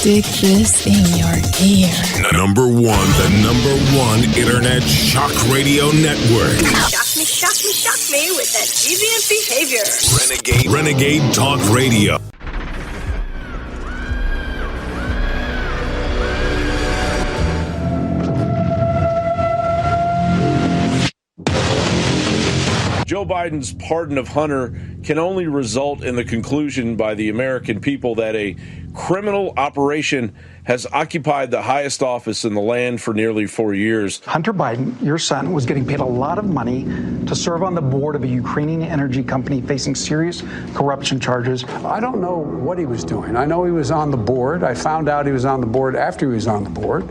Stick this in your ear. The number one internet shock radio network. Shock me with that deviant behavior. Renegade Talk Radio. Joe Biden's pardon of Hunter can only result in the conclusion by the American people that a criminal operation has occupied the highest office in the land for nearly 4 years. Hunter Biden, your son, was getting paid a lot of money to serve on the board of a Ukrainian energy company facing serious corruption charges. I don't know what he was doing. I know he was on the board. I found out he was on the board after he was on the board.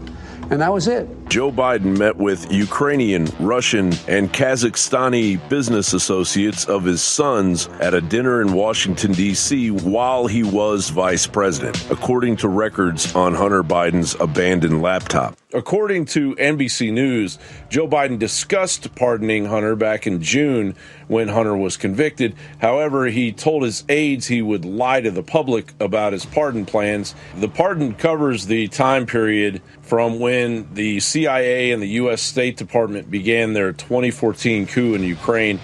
And that was it. Joe Biden met with Ukrainian, Russian, and Kazakhstani business associates of his sons at a dinner in Washington, D.C. while he was vice president, according to records on Hunter Biden's abandoned laptop. According to NBC News, Joe Biden discussed pardoning Hunter back in June when Hunter was convicted. However, he told his aides he would lie to the public about his pardon plans. The pardon covers the time period from when the CIA and the U.S. State Department began their 2014 coup in Ukraine,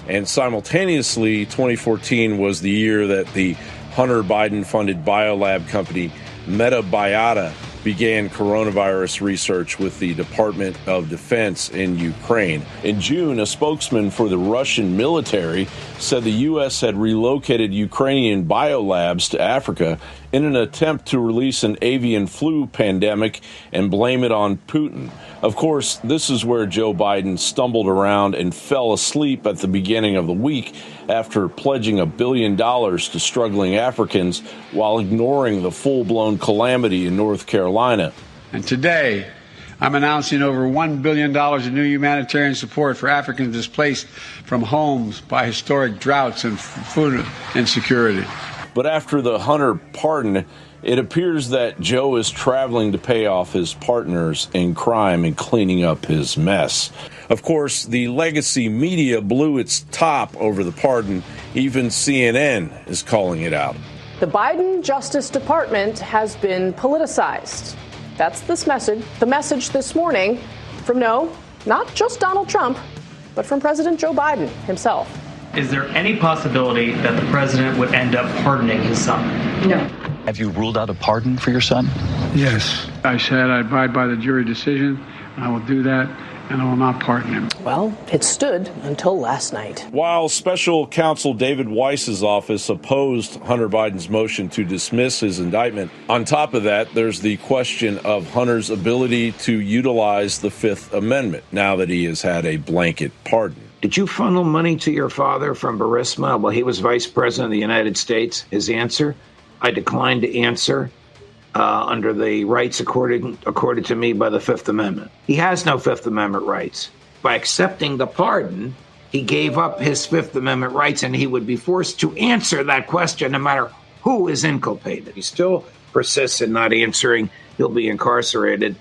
and simultaneously, 2014 was the year that the Hunter Biden-funded biolab company Metabiota began coronavirus research with the Department of Defense in Ukraine. In June, a spokesman for the Russian military said the U.S. had relocated Ukrainian biolabs to Africa in an attempt to release an avian flu pandemic and blame it on Putin. Of course, this is where Joe Biden stumbled around and fell asleep at the beginning of the week after pledging $1 billion to struggling Africans while ignoring the full-blown calamity in North Carolina. And today, I'm announcing over $1 billion in new humanitarian support for Africans displaced from homes by historic droughts and food insecurity. But after the Hunter pardon, it appears that Joe is traveling to pay off his partners in crime and cleaning up his mess. Of course, the legacy media blew its top over the pardon. Even CNN is calling it out. The Biden Justice Department has been politicized. That's this message. The message this morning from not just Donald Trump, but from President Joe Biden himself. Is there any possibility that the president would end up pardoning his son? No. Have you ruled out a pardon for your son? Yes. I said I abide by the jury decision. I will do that, and I will not pardon him. Well, it stood until last night. While special counsel David Weiss's office opposed Hunter Biden's motion to dismiss his indictment, on top of that, there's the question of Hunter's ability to utilize the Fifth Amendment now that he has had a blanket pardon. Did you funnel money to your father from Burisma while he was vice president of the United States? His answer, I declined to answer under the rights accorded to me by the Fifth Amendment. He has no Fifth Amendment rights. By accepting the pardon, he gave up his Fifth Amendment rights, and he would be forced to answer that question no matter who is inculpated. He still persists in not answering. He'll be incarcerated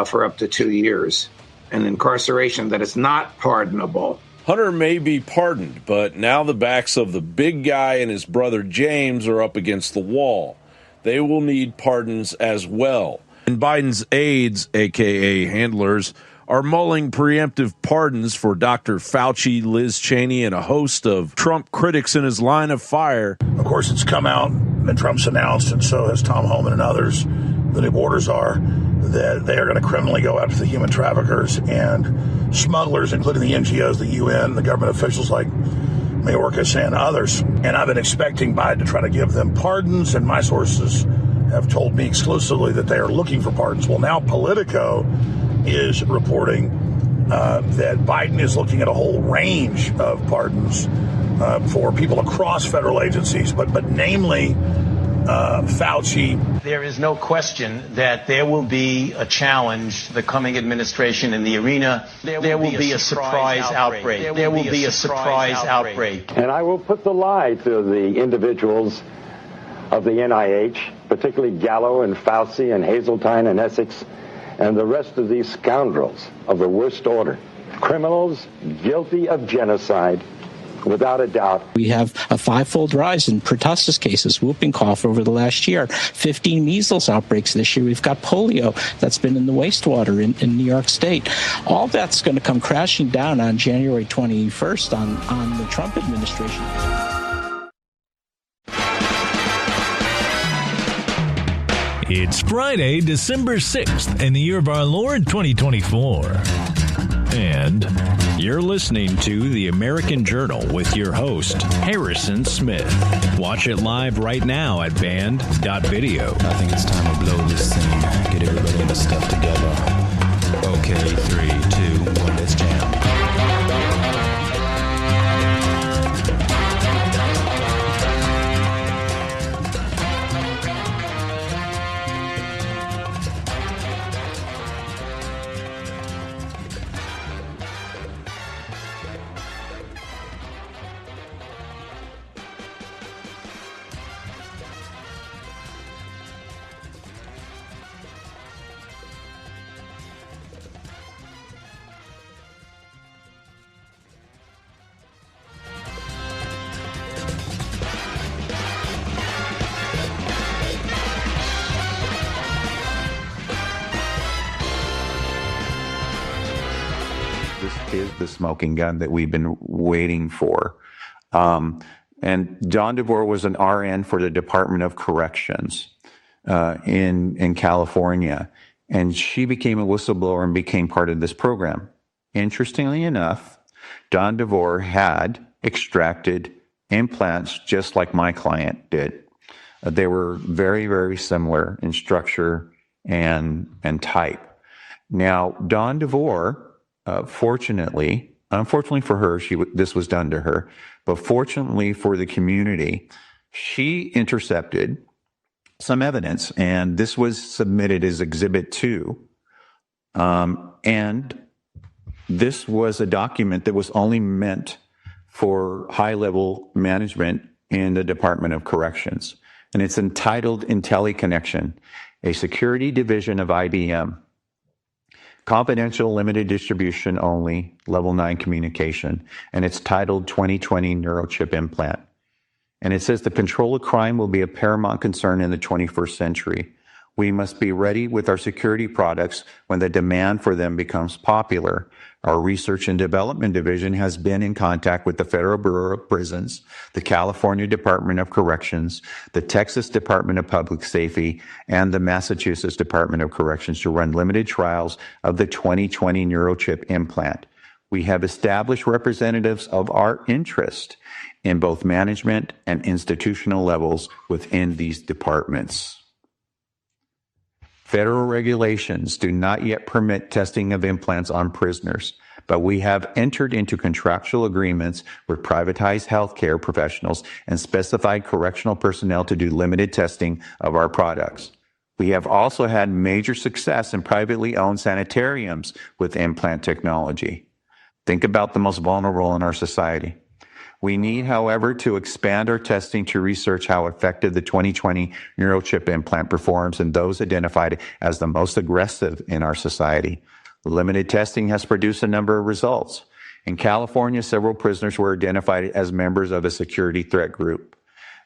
for up to 2 years. An incarceration that is not pardonable. Hunter may be pardoned, but now the backs of the big guy and his brother James are up against the wall. They will need pardons as well. And Biden's aides, a.k.a. handlers, are mulling preemptive pardons for Dr. Fauci, Liz Cheney, and a host of Trump critics in his line of fire. Of course, it's come out, and Trump's announced, and so has Tom Homan and others, the new orders are, that they are going to criminally go after the human traffickers and smugglers, including the NGOs, the UN, the government officials like Mayorkas and others. And I've been expecting Biden to try to give them pardons, and my sources have told me exclusively that they are looking for pardons. Well, now Politico is reporting that Biden is looking at a whole range of pardons for people across federal agencies, but namely Fauci. There is no question that there will be a challenge to the coming administration in the arena. There will be a surprise outbreak. There will be a surprise outbreak. And I will put the lie to the individuals of the NIH, particularly Gallo and Fauci and Hazeltine and Essex, and the rest of these scoundrels of the worst order, criminals guilty of genocide, without a doubt. We have a 5-fold rise in pertussis cases, whooping cough over the last year, 15 measles outbreaks this year. We've got polio that's been in the wastewater in New York State. All that's going to come crashing down on January 21st on the Trump administration. It's Friday, December 6th, in the year of our Lord 2024. And you're listening to The American Journal with your host, Harrison Smith. Watch it live right now at band.video. I think it's time to blow this thing. Get everybody in the stuff together. Okay, 3, 2, 1, let's jam. Is the smoking gun that we've been waiting for. And Dawn DeVore was an RN for the Department of Corrections in California. And she became a whistleblower and became part of this program. Interestingly enough, Dawn DeVore had extracted implants just like my client did. They were very, very similar in structure and type. Now, Dawn DeVore, unfortunately for her, this was done to her, but fortunately for the community, she intercepted some evidence, and this was submitted as Exhibit 2. And this was a document that was only meant for high-level management in the Department of Corrections. And it's entitled IntelliConnection, a security division of IBM. Confidential, limited distribution only, level 9 communication. And it's titled 2020 Neurochip Implant. And it says the control of crime will be a paramount concern in the 21st century. We must be ready with our security products when the demand for them becomes popular. Our Research and Development Division has been in contact with the Federal Bureau of Prisons, the California Department of Corrections, the Texas Department of Public Safety, and the Massachusetts Department of Corrections to run limited trials of the 2020 Neurochip implant. We have established representatives of our interest in both management and institutional levels within these departments. Federal regulations do not yet permit testing of implants on prisoners, but we have entered into contractual agreements with privatized healthcare professionals and specified correctional personnel to do limited testing of our products. We have also had major success in privately owned sanitariums with implant technology. Think about the most vulnerable in our society. We need, however, to expand our testing to research how effective the 2020 Neurochip implant performs in those identified as the most aggressive in our society. Limited testing has produced a number of results. In California, several prisoners were identified as members of a security threat group.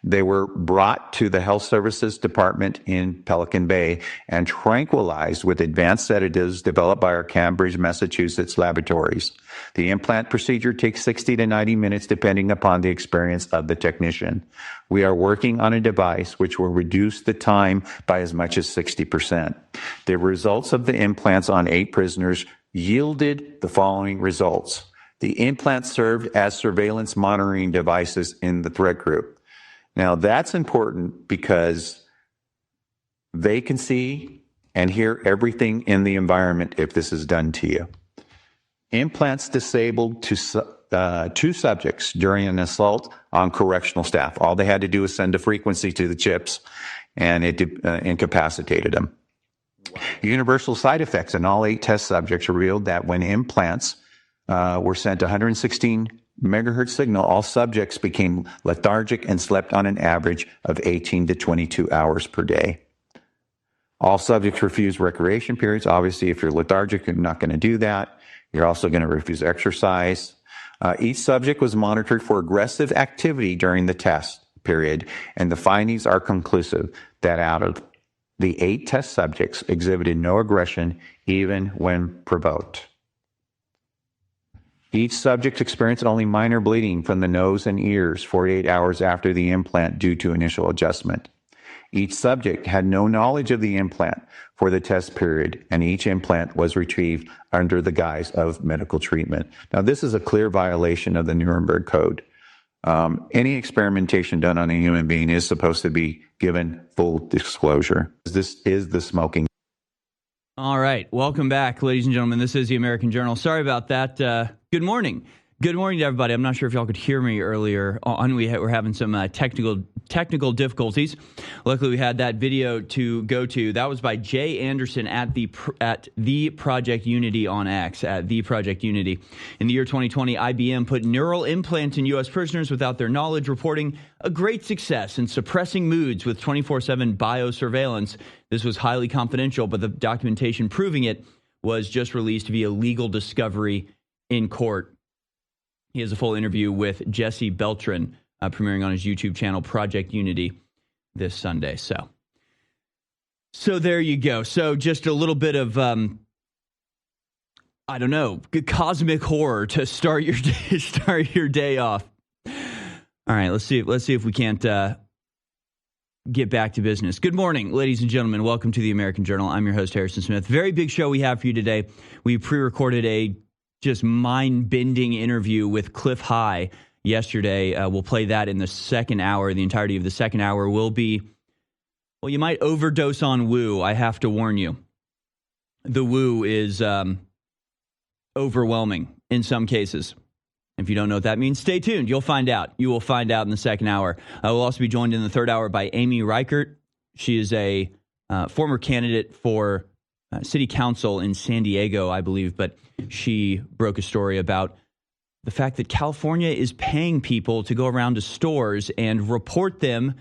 They were brought to the Health Services Department in Pelican Bay and tranquilized with advanced sedatives developed by our Cambridge, Massachusetts laboratories. The implant procedure takes 60 to 90 minutes depending upon the experience of the technician. We are working on a device which will reduce the time by as much as 60%. The results of the implants on 8 prisoners yielded the following results. The implants served as surveillance monitoring devices in the threat group. Now, that's important because they can see and hear everything in the environment if this is done to you. Implants disabled two subjects during an assault on correctional staff. All they had to do was send a frequency to the chips, and it incapacitated them. Universal side effects in all 8 test subjects revealed that when implants were sent 116 megahertz signal, all subjects became lethargic and slept on an average of 18 to 22 hours per day. All subjects refused recreation periods. Obviously, if you're lethargic, you're not going to do that. You're also going to refuse exercise. Each subject was monitored for aggressive activity during the test period, and the findings are conclusive that out of the 8 test subjects exhibited no aggression even when provoked. Each subject experienced only minor bleeding from the nose and ears 48 hours after the implant due to initial adjustment. Each subject had no knowledge of the implant for the test period, and each implant was retrieved under the guise of medical treatment. Now, this is a clear violation of the Nuremberg Code. Any experimentation done on a human being is supposed to be given full disclosure. This is the smoking. All right. Welcome back, ladies and gentlemen. This is the American Journal. Sorry about that. Good morning. Good morning to everybody. I'm not sure if y'all could hear me earlier on. We're having some technical difficulties. Luckily, we had that video to go to. That was by Jay Anderson at the Project Unity on X, at the Project Unity. In the year 2020, IBM put neural implants in U.S. prisoners without their knowledge, reporting a great success in suppressing moods with 24/7 biosurveillance. This was highly confidential, but the documentation proving it was just released via legal discovery in court. He has a full interview with Jesse Beltran, premiering on his YouTube channel, Project Unity, this Sunday. So there you go. So just a little bit of, cosmic horror to start your day off. All right, let's see if we can't get back to business. Good morning, ladies and gentlemen. Welcome to the American Journal. I'm your host, Harrison Smith. Very big show we have for you today. We pre-recorded a just mind-bending interview with Cliff High yesterday. We'll play that in the second hour. The entirety of the second hour will be, well, you might overdose on woo. I have to warn you. The woo is overwhelming in some cases. If you don't know what that means, stay tuned. You'll find out. You will find out in the second hour. We'll also be joined in the third hour by Amy Reichert. She is a former candidate for city council in San Diego, I believe, but she broke a story about the fact that California is paying people to go around to stores and report them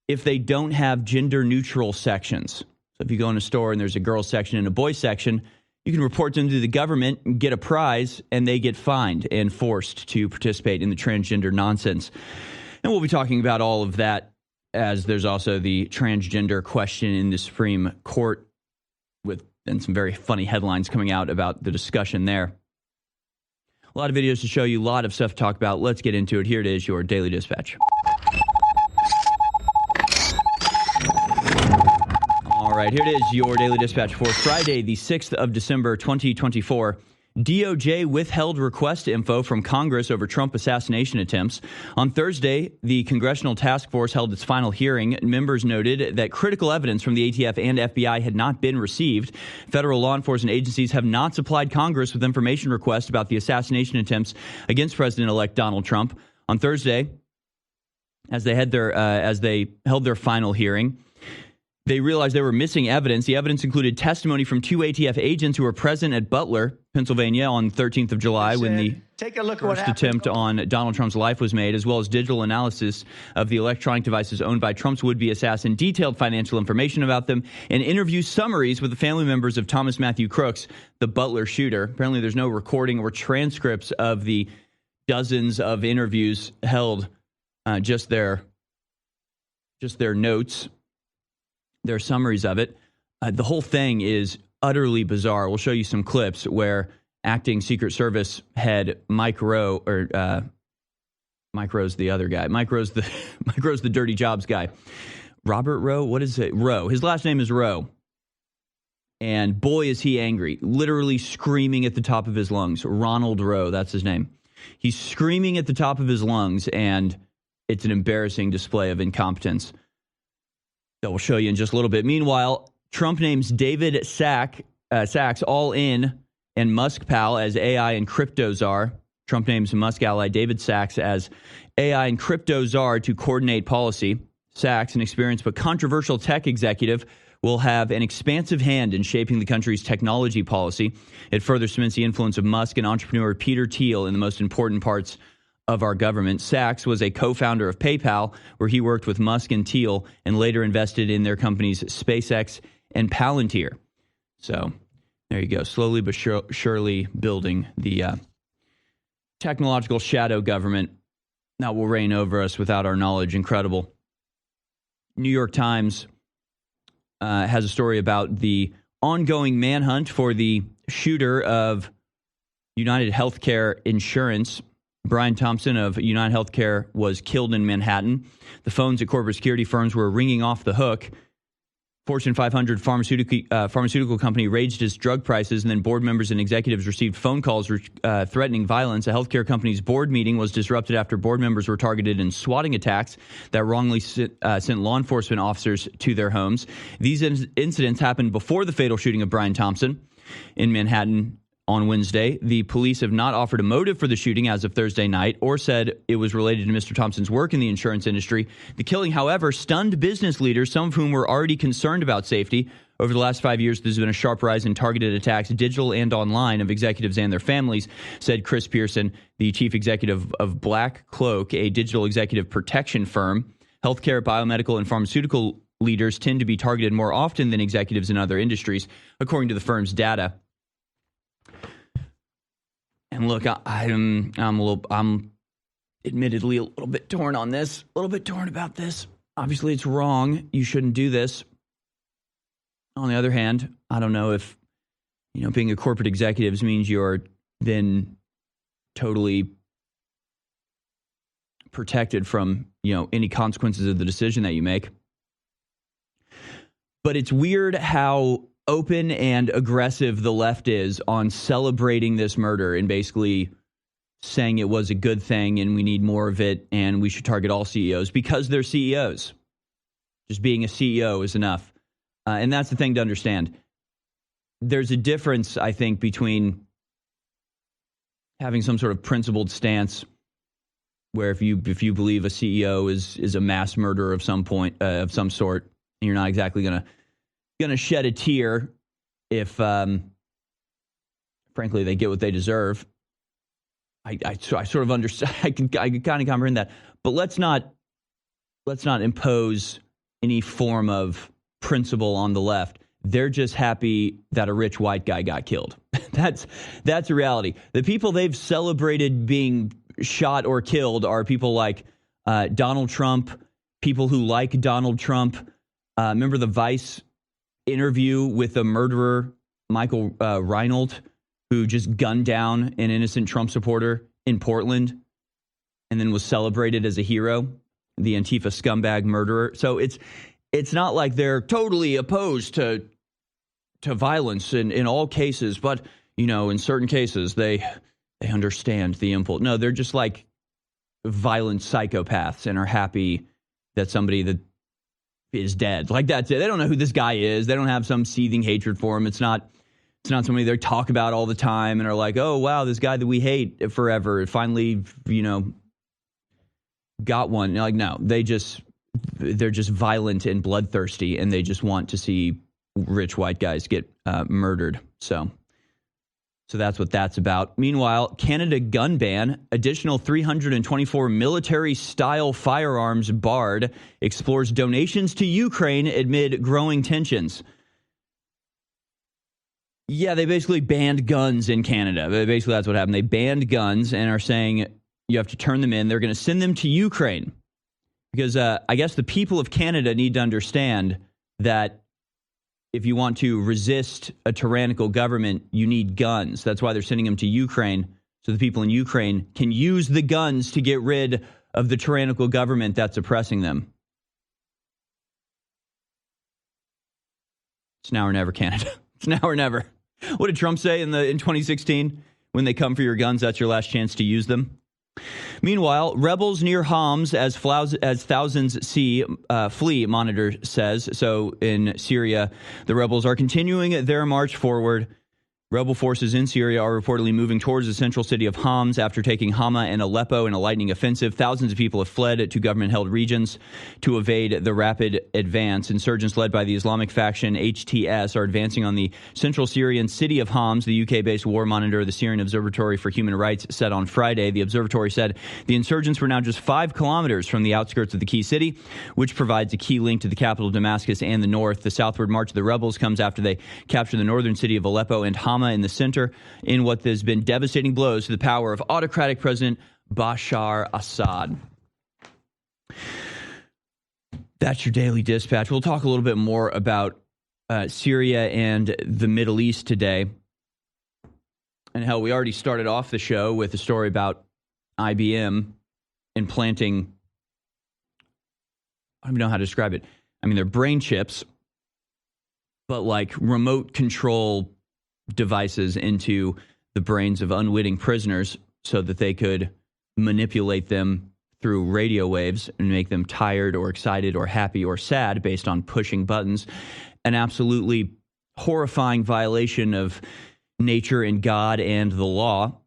if they don't have gender-neutral sections. So if you go in a store and there's a girls section and a boys section, you can report them to the government and get a prize, and they get fined and forced to participate in the transgender nonsense. And we'll be talking about all of that, as there's also the transgender question in the Supreme Court, and some very funny headlines coming out about the discussion there. A lot of videos to show you, a lot of stuff to talk about. Let's get into it. Here it is, your Daily Dispatch. All right, here it is, your Daily Dispatch for Friday, the 6th of December, 2024. DOJ withheld request info from Congress over Trump assassination attempts. On Thursday, the Congressional Task Force held its final hearing. Members noted that critical evidence from the ATF and FBI had not been received. Federal law enforcement agencies have not supplied Congress with information requests about the assassination attempts against President-elect Donald Trump. On Thursday, as they held their final hearing, they realized they were missing evidence. The evidence included testimony from 2 ATF agents who were present at Butler, Pennsylvania on 13th of July when the first attempt on Donald Trump's life was made, as well as digital analysis of the electronic devices owned by Trump's would-be assassin, detailed financial information about them, and interview summaries with the family members of Thomas Matthew Crooks, the Butler shooter. Apparently there's no recording or transcripts of the dozens of interviews held, just their notes, their summaries of it. The whole thing is utterly bizarre. We'll show you some clips where acting Secret Service head Mike Rowe, or Mike Rowe's the other guy. Mike Rowe's the dirty jobs guy. Robert Rowe? What is it? Rowe. His last name is Rowe. And boy, is he angry. Literally screaming at the top of his lungs. Ronald Rowe, that's his name. He's screaming at the top of his lungs, and it's an embarrassing display of incompetence that we'll show you in just a little bit. Meanwhile, Trump names David Sachs, All In, and Musk pal as AI and crypto czar. Trump names Musk ally David Sachs as AI and crypto czar to coordinate policy. Sachs, an experienced but controversial tech executive, will have an expansive hand in shaping the country's technology policy. It further cements the influence of Musk and entrepreneur Peter Thiel in the most important parts of our government. Sachs was a co-founder of PayPal, where he worked with Musk and Thiel and later invested in their companies SpaceX and Palantir. So there you go. Slowly but surely building the technological shadow government that will reign over us without our knowledge. Incredible. New York Times has a story about the ongoing manhunt for the shooter of United Healthcare Insurance. Brian Thompson of United Healthcare was killed in Manhattan. The phones at corporate security firms were ringing off the hook. Fortune 500 pharmaceutical company raised its drug prices, and then board members and executives received phone calls threatening violence. A healthcare company's board meeting was disrupted after board members were targeted in swatting attacks that wrongly sent law enforcement officers to their homes. These incidents happened before the fatal shooting of Brian Thompson in Manhattan on Wednesday. The police have not offered a motive for the shooting as of Thursday night or said it was related to Mr. Thompson's work in the insurance industry. The killing, however, stunned business leaders, some of whom were already concerned about safety. Over the last 5 years, there's been a sharp rise in targeted attacks, digital and online, of executives and their families, said Chris Pearson, the chief executive of Black Cloak, a digital executive protection firm. Healthcare, biomedical, and pharmaceutical leaders tend to be targeted more often than executives in other industries, according to the firm's data. And look, I'm admittedly a little bit torn on this, a little bit torn about this. Obviously, it's wrong. You shouldn't do this. On the other hand, I don't know if, being a corporate executive means you're then totally protected from, any consequences of the decision that you make. But it's weird how open and aggressive the left is on celebrating this murder and basically saying it was a good thing and we need more of it and we should target all CEOs because they're CEOs. Just being a CEO is enough. And that's the thing to understand. There's a difference, I think, between having some sort of principled stance where if you believe a CEO is a mass murderer of some sort, and you're not exactly going to shed a tear if, frankly, they get what they deserve. I sort of understand. I can kind of comprehend that. But let's not impose any form of principle on the left. They're just happy that a rich white guy got killed. That's a reality. The people they've celebrated being shot or killed are people like Donald Trump, people who like Donald Trump. Remember the Vice interview with the murderer, Michael Reinold, who just gunned down an innocent Trump supporter in Portland and then was celebrated as a hero, the Antifa scumbag murderer. So it's not like they're totally opposed to violence in all cases, but, in certain cases, they understand the impulse. No, they're just like violent psychopaths and are happy that somebody that is dead. Like that's it. They don't know who this guy is. They don't have some seething hatred for him. It's not somebody they talk about all the time and are like, oh, wow, this guy that we hate forever finally, got one. Like, no, they're just violent and bloodthirsty, and they just want to see rich white guys get murdered. So that's what that's about. Meanwhile, Canada gun ban, additional 324 military-style firearms barred, explores donations to Ukraine amid growing tensions. Yeah, they basically banned guns in Canada. Basically, that's what happened. They banned guns and are saying you have to turn them in. They're going to send them to Ukraine because I guess the people of Canada need to understand that if you want to resist a tyrannical government, you need guns. That's why they're sending them to Ukraine, so the people in Ukraine can use the guns to get rid of the tyrannical government that's oppressing them. It's now or never, Canada. It's now or never. What did Trump say in 2016? When they come for your guns, that's your last chance to use them. Meanwhile, rebels near Homs as thousands flee, Monitor says. So in Syria, the rebels are continuing their march forward. Rebel forces in Syria are reportedly moving towards the central city of Homs after taking Hama and Aleppo in a lightning offensive. Thousands of people have fled to government-held regions to evade the rapid advance. Insurgents led by the Islamic faction HTS are advancing on the central Syrian city of Homs, the UK-based war monitor, the Syrian Observatory for Human Rights, said on Friday. The observatory said the insurgents were now just 5 kilometers from the outskirts of the key city, which provides a key link to the capital Damascus and the north. The southward march of the rebels comes after they captured the northern city of Aleppo and Homs Hama in the center in what has been devastating blows to the power of autocratic President Bashar Assad. That's your daily dispatch. We'll talk a little bit more about Syria and the Middle East today. And hell, we already started off the show with a story about IBM implanting, I don't even know how to describe it. I mean, they're brain chips, but like remote control devices into the brains of unwitting prisoners so that they could manipulate them through radio waves and make them tired or excited or happy or sad based on pushing buttons. An absolutely horrifying violation of nature and God and the law.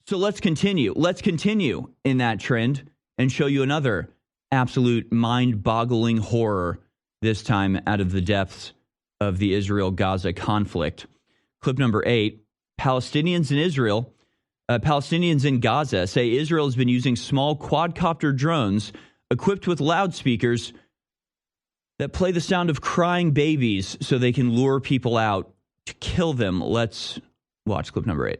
So let's continue. Let's continue in that trend and show you another absolute mind-boggling horror, this time out of the depths of the Israel-Gaza conflict. Clip number 8, Palestinians in Gaza say Israel has been using small quadcopter drones equipped with loudspeakers that play the sound of crying babies so they can lure people out to kill them. Let's watch clip number 8.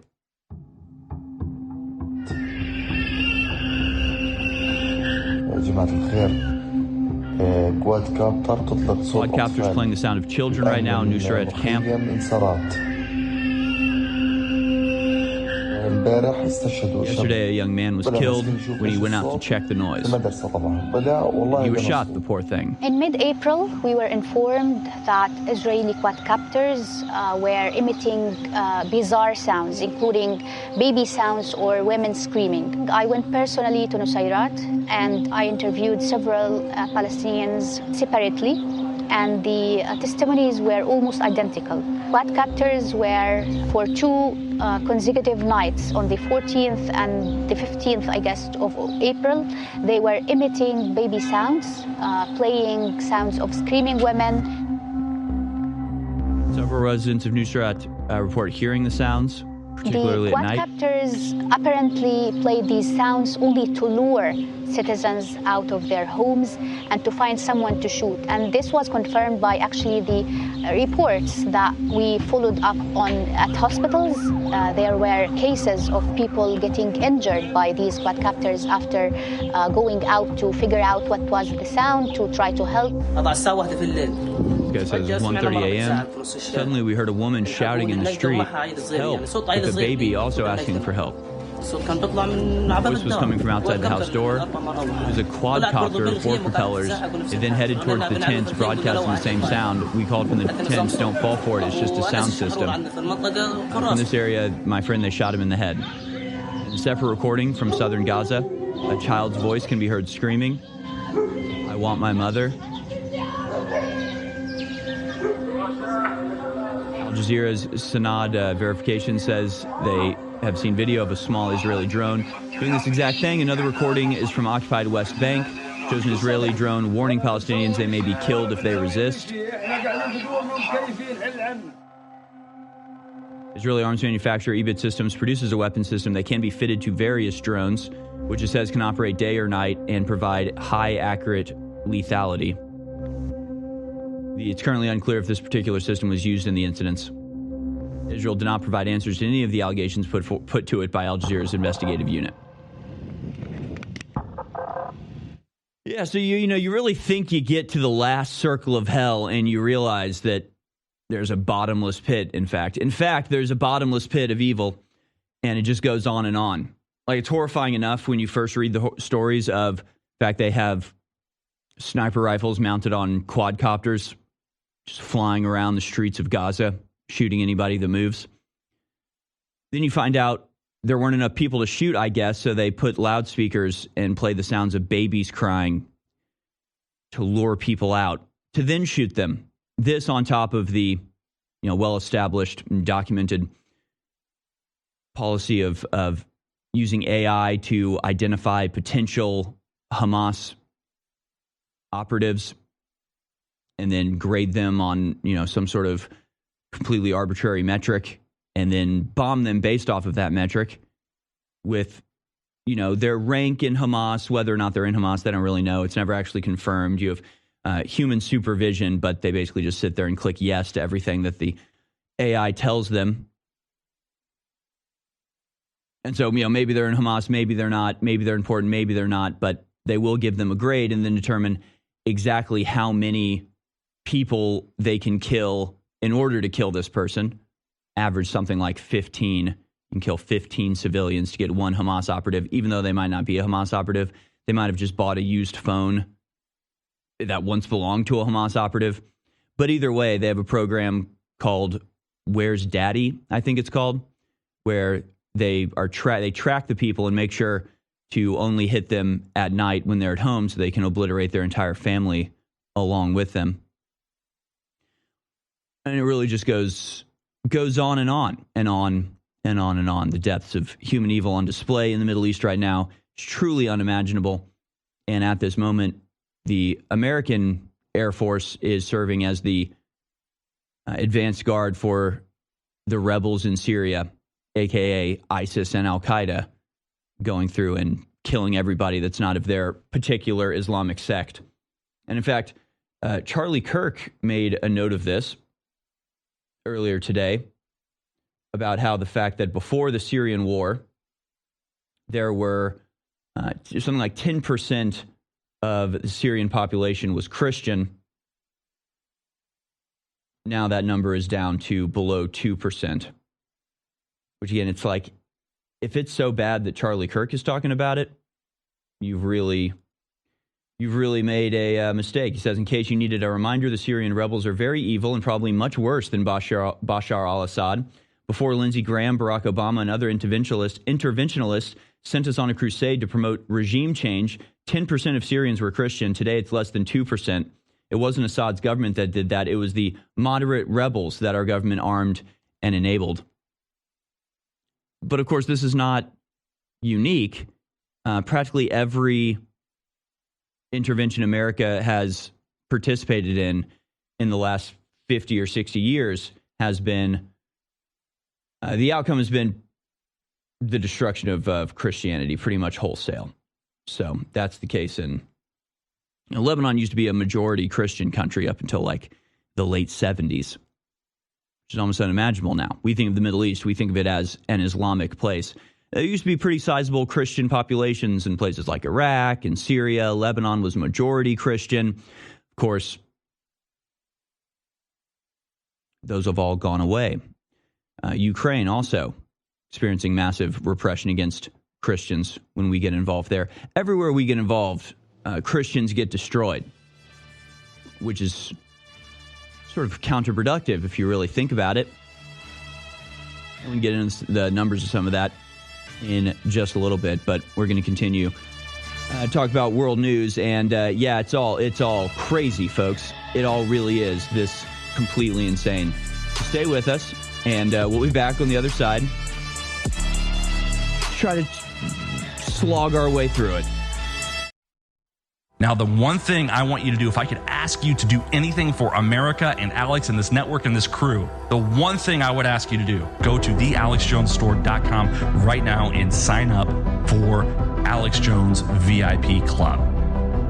Quadcopters playing the sound of children right now in Nusrat camp. Yesterday, a young man was killed when he went out to check the noise. He was shot, the poor thing. In mid-April, we were informed that Israeli quadcopters were emitting bizarre sounds, including baby sounds or women screaming. I went personally to Nusayrat and I interviewed several Palestinians separately, and the testimonies were almost identical. Quadcopters were for 2 consecutive nights on the 14th and the 15th, I guess, of April. They were emitting baby sounds, playing sounds of screaming women. Several residents of Nusrat report hearing the sounds, particularly at night. The quadcopters apparently played these sounds only to lure citizens out of their homes and to find someone to shoot. And this was confirmed by actually the reports that we followed up on at hospitals. There were cases of people getting injured by these quadcopters after going out to figure out what was the sound, to try to help. This guy says it's 1:30 a.m. Suddenly we heard a woman shouting in the street, help, with a baby also asking for help. The voice was coming from outside the house door. It was a quadcopter with 4 propellers. It then headed towards the tents, broadcasting the same sound. We called from the tents, don't fall for it, it's just a sound system. From this area, my friend, they shot him in the head. In a separate recording from southern Gaza, a child's voice can be heard screaming, I want my mother. Al Jazeera's Sanad verification says they have seen video of a small Israeli drone doing this exact thing. Another recording is from occupied West Bank. Shows an Israeli drone warning Palestinians they may be killed if they resist. Israeli arms manufacturer Ebit Systems produces a weapon system that can be fitted to various drones, which it says can operate day or night and provide high accurate lethality. It's currently unclear if this particular system was used in the incidents. Israel did not provide answers to any of the allegations put to it by Al Jazeera's investigative unit. Yeah, so you really think you get to the last circle of hell and you realize that there's a bottomless pit, in fact. In fact, there's a bottomless pit of evil, and it just goes on and on. Like, it's horrifying enough when you first read the stories of the fact they have sniper rifles mounted on quadcopters just flying around the streets of Gaza, shooting anybody that moves. Then you find out there weren't enough people to shoot, I guess, so they put loudspeakers and played the sounds of babies crying to lure people out, to then shoot them. This on top of the well-established and documented policy of using AI to identify potential Hamas operatives and then grade them on, some sort of completely arbitrary metric and then bomb them based off of that metric with, their rank in Hamas, whether or not they're in Hamas, they don't really know. It's never actually confirmed. You have human supervision, but they basically just sit there and click yes to everything that the AI tells them. And so, maybe they're in Hamas, maybe they're not, maybe they're important, maybe they're not, but they will give them a grade and then determine exactly how many people they can kill in order to kill this person. Average something like 15. You can kill 15 civilians to get one Hamas operative, even though they might not be a Hamas operative. They might have just bought a used phone that once belonged to a Hamas operative. But either way, they have a program called Where's Daddy, I think it's called, where they track the people and make sure to only hit them at night when they're at home so they can obliterate their entire family along with them. And it really just goes on and on and on and on and on. The depths of human evil on display in the Middle East right now is truly unimaginable. And at this moment, the American Air Force is serving as the advanced guard for the rebels in Syria, a.k.a. ISIS and Al-Qaeda, going through and killing everybody that's not of their particular Islamic sect. And in fact, Charlie Kirk made a note of this earlier today about how the fact that before the Syrian war, there were something like 10% of the Syrian population was Christian. Now that number is down to below 2%. Which again, it's like, if it's so bad that Charlie Kirk is talking about it, you've really made a mistake. He says, in case you needed a reminder, the Syrian rebels are very evil and probably much worse than Bashar al-Assad. Before Lindsey Graham, Barack Obama, and other interventionists sent us on a crusade to promote regime change, 10% of Syrians were Christian. Today, it's less than 2%. It wasn't Assad's government that did that. It was the moderate rebels that our government armed and enabled. But of course, this is not unique. Practically every intervention America has participated in the last 50 or 60 years has been, the outcome has been the destruction of Christianity pretty much wholesale. So that's the case in Lebanon. Used to be a majority Christian country up until like the late 70s. Which is almost unimaginable now. We think of the Middle East, we think of it as an Islamic place. There used to be pretty sizable Christian populations in places like Iraq and Syria. Lebanon was majority Christian. Of course, those have all gone away. Ukraine also experiencing massive repression against Christians when we get involved there. Everywhere we get involved, Christians get destroyed, which is sort of counterproductive if you really think about it. We can get into the numbers of some of that in just a little bit, but we're going to continue talk about world news. And yeah, it's all crazy, folks. It all really is this completely insane. So stay with us, and we'll be back on the other side. Try to slog our way through it. Now, the one thing I want you to do, if I could ask you to do anything for America and Alex and this network and this crew, the one thing I would ask you to do, go to thealexjonesstore.com right now and sign up for Alex Jones VIP Club.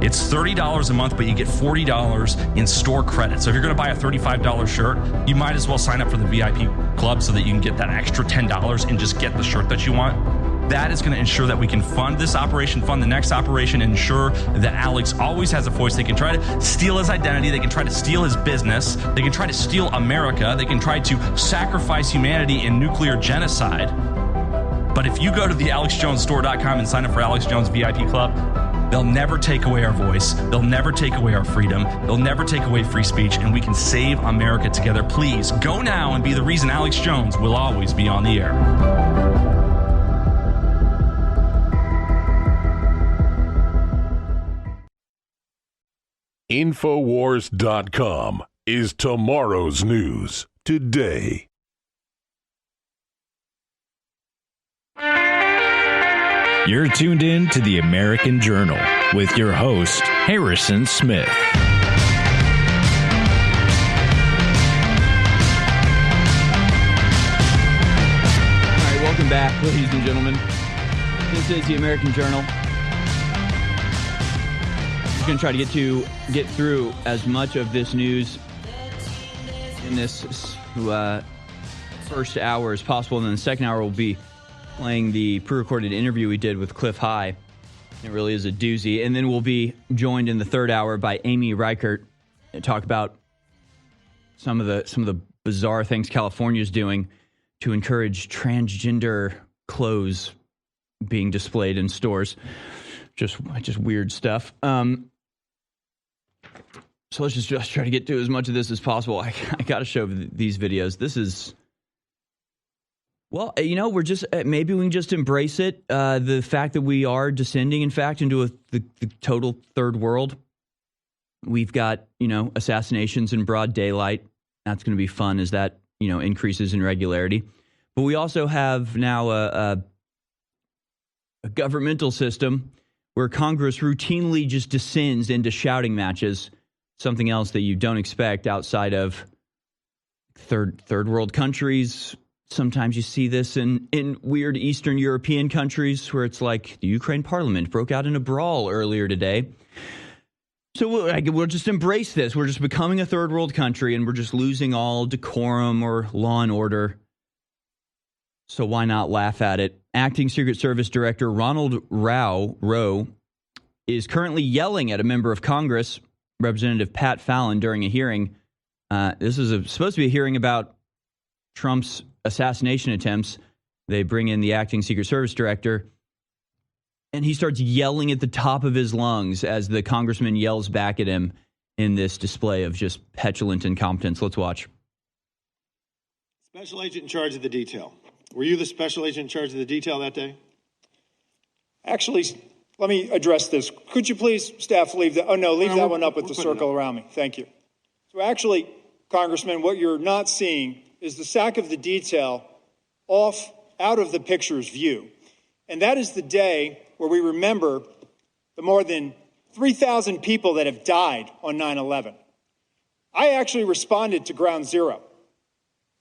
It's $30 a month, but you get $40 in store credit. So if you're going to buy a $35 shirt, you might as well sign up for the VIP Club so that you can get that extra $10 and just get the shirt that you want. That is going to ensure that we can fund this operation, fund the next operation, and ensure that Alex always has a voice. They can try to steal his identity. They can try to steal his business. They can try to steal America. They can try to sacrifice humanity in nuclear genocide. But if you go to thealexjonesstore.com and sign up for Alex Jones VIP Club, they'll never take away our voice. They'll never take away our freedom. They'll never take away free speech, and we can save America together. Please go now and be the reason Alex Jones will always be on the air. Infowars.com is tomorrow's news today. You're tuned in to the American Journal with your host, Harrison Smith. All right, welcome back, ladies and gentlemen. This is the American Journal. I'm going to try to get through as much of this news in this first hour as possible, and then the second hour will be playing the pre-recorded interview we did with Cliff High. It really is a doozy. And then we'll be joined in the third hour by Amy Reichert and talk about some of the bizarre things California is doing to encourage transgender clothes being displayed in stores. Just weird stuff. So let's just try to get to as much of this as possible. I got to show these videos. This is, well, we're just, maybe we can just embrace it. The fact that we are descending, in fact, into the total third world. We've got, assassinations in broad daylight. That's going to be fun as that, increases in regularity. But we also have now a governmental system where Congress routinely just descends into shouting matches. Something else that you don't expect outside of third world countries. Sometimes you see this in weird Eastern European countries where it's like the Ukraine parliament broke out in a brawl earlier today. So we'll just embrace this. We're just becoming a third world country and we're just losing all decorum or law and order. So why not laugh at it? Acting Secret Service Director Ronald Rowe is currently yelling at a member of Congress, Representative Pat Fallon, during a hearing. This is supposed to be a hearing about Trump's assassination attempts. They bring in the acting Secret Service director, and he starts yelling at the top of his lungs as the congressman yells back at him in this display of just petulant incompetence. Let's watch. Special agent in charge of the detail. Were you the special agent in charge of the detail that day? Actually, let me address this. Could you please, staff, leave that? Oh, no, leave that one up with the circle around me. Thank you. So actually, Congressman, what you're not seeing is the sack of the detail out of the picture's view. And that is the day where we remember the more than 3,000 people that have died on 9/11. I actually responded to Ground Zero.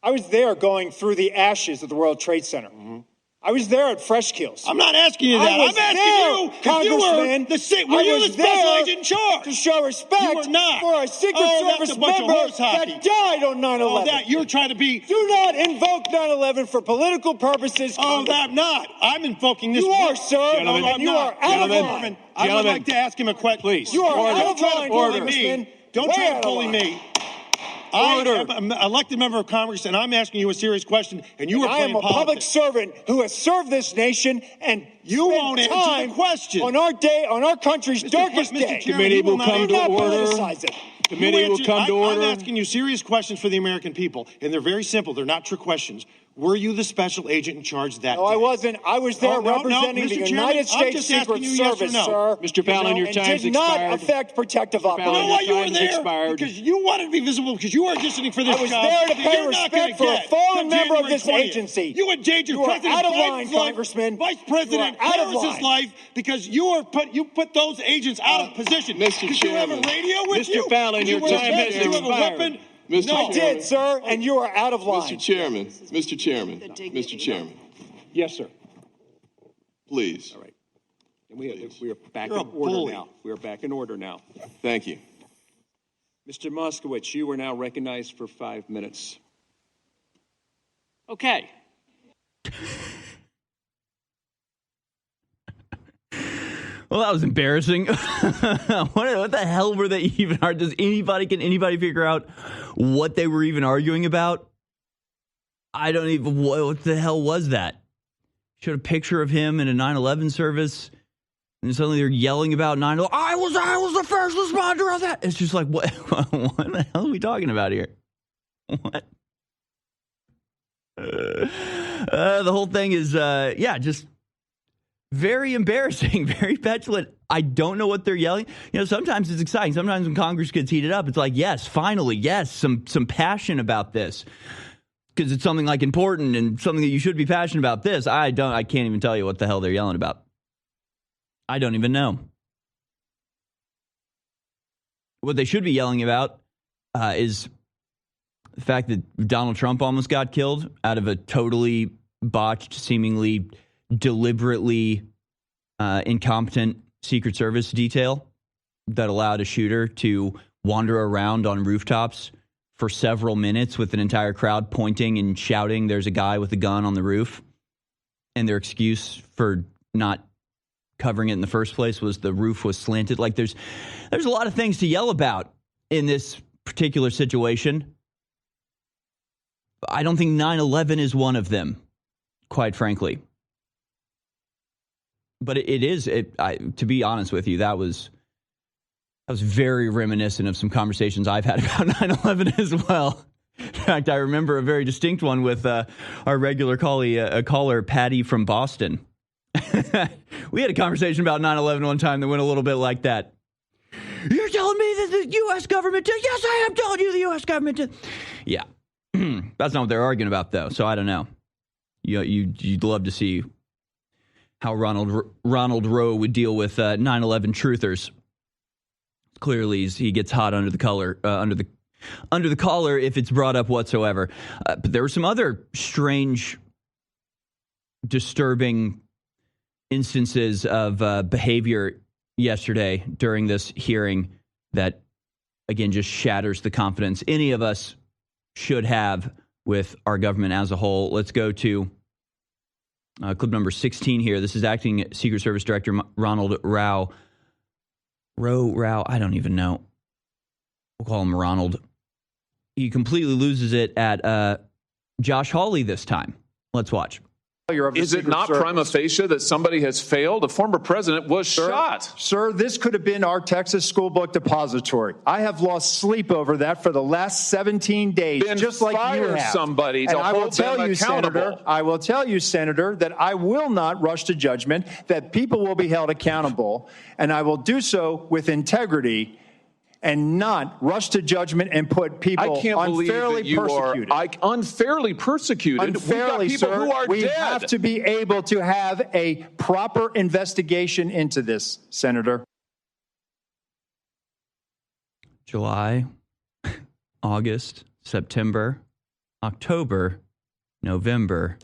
I was there going through the ashes of the World Trade Center. Mm-hmm. I was there at Fresh Kills. I'm not asking you that. I'm asking you if you were you the special agent in charge? To show respect for a Secret Service member that died on 9/11. Oh, that you're trying to be. Do not invoke 9/11 for political purposes. Oh, I'm not. I'm invoking this. You are, sir. Gentlemen, and you are out of line. I would like to ask him a question, please. You are out of line, Congressman. Don't try to bully me. I am an elected member of Congress, and I'm asking you a serious question, and you are playing politics. I am a public servant who has served this nation, and you won't answer the question. On our country's darkest day. Committee will come to order. Committee will come to order. I'm asking you serious questions for the American people, and they're very simple. They're not trick questions. Were you the special agent in charge that day? No, I wasn't. I was there representing the United States Secret Service, sir. Mr. Fallon, your time's expired. It did not affect protective operations. You know why you were there? Because you wanted to be visible, because you are auditioning for this job. I was there to pay respect for a fallen member of this agency. You endangered President Biden's life, Vice President Harris's life, because you put those agents out of position. Mr. Chairman. You have a radio with you? Mr. Fallon, your time has expired. You have a weapon? I did, sir, and you are out of line. Mr. Chairman. Yes, sir. Please. All right. And we are back in order now. We are back in order now. Thank you. Mr. Moskowitz, you are now recognized for 5 minutes. Okay. Well, that was embarrassing. What the hell were they even? Can anybody figure out what they were even arguing about? I don't even. What the hell was that? Showed a picture of him in a 9/11 service, and suddenly they're yelling about 9/11. I was the first responder of that. It's just like, what? What the hell are we talking about here? What? The whole thing is, just. Very embarrassing, very petulant. I don't know what they're yelling. Sometimes it's exciting. Sometimes when Congress gets heated up, it's like, yes, finally, yes, some passion about this. Because it's something like important and something that you should be passionate about. This, I can't even tell you what the hell they're yelling about. I don't even know. What they should be yelling about is the fact that Donald Trump almost got killed out of a totally botched, seemingly deliberately incompetent Secret Service detail that allowed a shooter to wander around on rooftops for several minutes with an entire crowd pointing and shouting, there's a guy with a gun on the roof. And their excuse for not covering it in the first place was the roof was slanted. Like there's a lot of things to yell about in this particular situation. I don't think 9/11 is one of them, quite frankly. But it is, to be honest with you, that was very reminiscent of some conversations I've had about 9/11 as well. In fact, I remember a very distinct one with our regular caller, Patty from Boston. We had a conversation about 9/11 one time that went a little bit like that. You're telling me that the U.S. government did? Yes, I am telling you the U.S. government did. Yeah. That's not what they're arguing about, though, so I don't know. You'd love to see how Ronald Rowe would deal with 9/11 truthers. Clearly, he gets hot under the collar, under the collar if it's brought up whatsoever. But there were some other strange, disturbing instances of behavior yesterday during this hearing that, again, just shatters the confidence any of us should have with our government as a whole. Let's go to clip number 16 here. This is Acting Secret Service Director Ronald Rowe. Rowe, I don't even know. We'll call him Ronald. He completely loses it at Josh Hawley this time. Let's watch. Is it not prima facie that somebody has failed? A former president was shot. Sir, this could have been our Texas school book depository. I have lost sleep over that for the last 17 days, Then just like you fire have. somebody to and I will hold tell them you, accountable. Senator, I will tell you, Senator, that I will not rush to judgment, that people will be held accountable, and I will do so with integrity and not rush to judgment and put people I can't believe unfairly that you persecuted. are unfairly persecuted. Unfairly, We've got people sir, who are we dead. have to be able to have a proper investigation into this, Senator. July, August, September, October, November,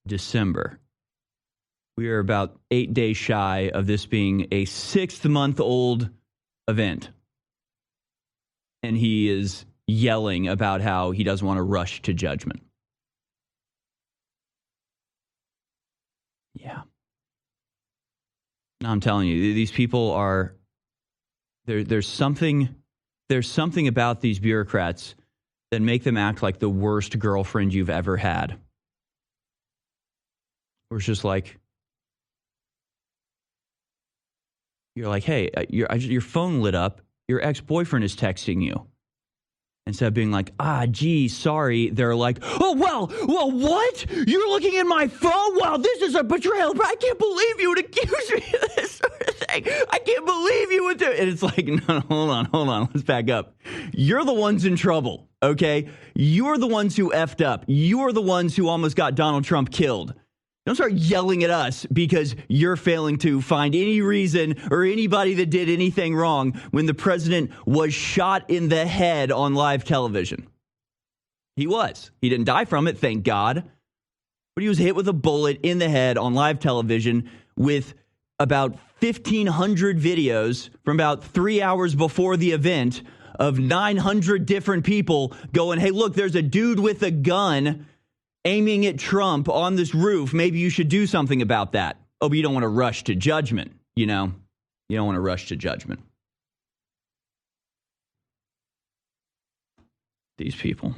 December. We are about 8 days shy of this being a 6-month-old event. And he is yelling about how he doesn't want to rush to judgment. Yeah. No, I'm telling you, these people are... There's something about these bureaucrats that make them act like the worst girlfriend you've ever had. Or it's just like... You're like, hey, your phone lit up. Your ex-boyfriend is texting you. Instead of being like, gee, sorry, they're like, well, what? You're looking at my phone? Well, this is a betrayal. But I can't believe you would accuse me of this sort of thing. I can't believe you would do it. And it's like, no, hold on. Let's back up. You're the ones in trouble, okay? You're the ones who effed up. You're the ones who almost got Donald Trump killed. Don't start yelling at us because you're failing to find any reason or anybody that did anything wrong when the president was shot in the head on live television. He was. He didn't die from it, thank God. But he was hit with a bullet in the head on live television with about 1,500 videos from about 3 hours before the event of 900 different people going, hey, look, there's a dude with a gun aiming at Trump on this roof. Maybe you should do something about that. Oh, but you don't want to rush to judgment, you know? You don't want to rush to judgment. These people.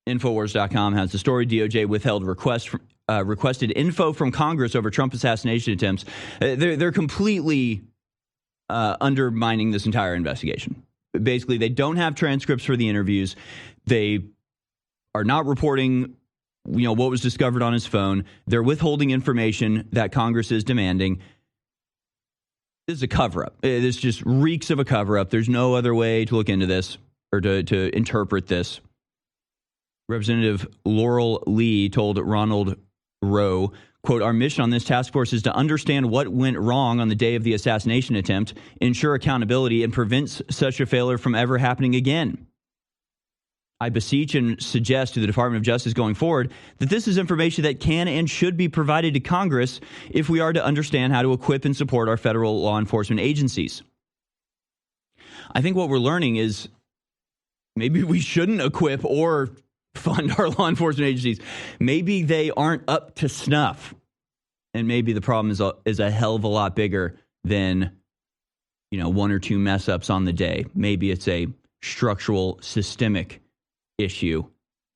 Infowars.com has the story. DOJ withheld requested info from Congress over Trump assassination attempts. They're completely undermining this entire investigation. Basically, they don't have transcripts for the interviews. They are not reporting, what was discovered on his phone. They're withholding information that Congress is demanding. This is a cover-up. This just reeks of a cover-up. There's no other way to look into this or to interpret this. Representative Laurel Lee told Ronald Rowe, quote, our mission on this task force is to understand what went wrong on the day of the assassination attempt, ensure accountability, and prevent such a failure from ever happening again. I beseech and suggest to the Department of Justice going forward that this is information that can and should be provided to Congress if we are to understand how to equip and support our federal law enforcement agencies. I think what we're learning is maybe we shouldn't equip or fund our law enforcement agencies. Maybe they aren't up to snuff. And maybe the problem is a hell of a lot bigger than, one or two mess ups on the day. Maybe it's a structural, systemic issue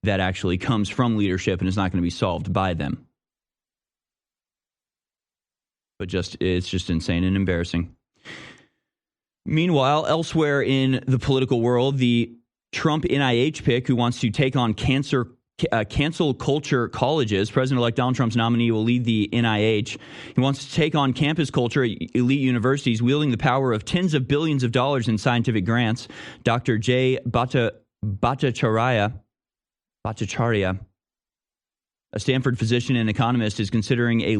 that actually comes from leadership and is not going to be solved by them. But it's just insane and embarrassing. Meanwhile, elsewhere in the political world, the Trump NIH pick who wants to take on cancel culture colleges. President-elect Donald Trump's nominee will lead the NIH. He wants to take on campus culture at elite universities, wielding the power of tens of billions of dollars in scientific grants. Dr. Jay Bhattacharya, a Stanford physician and economist, is considering a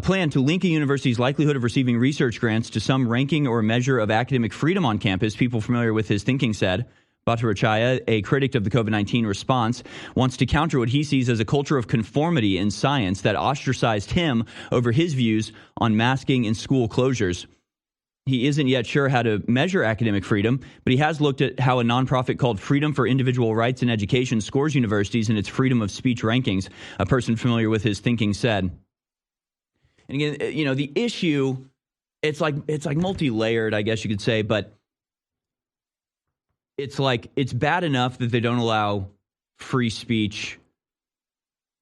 plan to link a university's likelihood of receiving research grants to some ranking or measure of academic freedom on campus. People familiar with his thinking said. Bhattacharya, a critic of the COVID-19 response, wants to counter what he sees as a culture of conformity in science that ostracized him over his views on masking and school closures. He isn't yet sure how to measure academic freedom, but he has looked at how a nonprofit called Freedom for Individual Rights in Education scores universities in its freedom of speech rankings, a person familiar with his thinking said. And again, the issue, it's like multi-layered, I guess you could say, but it's bad enough that they don't allow free speech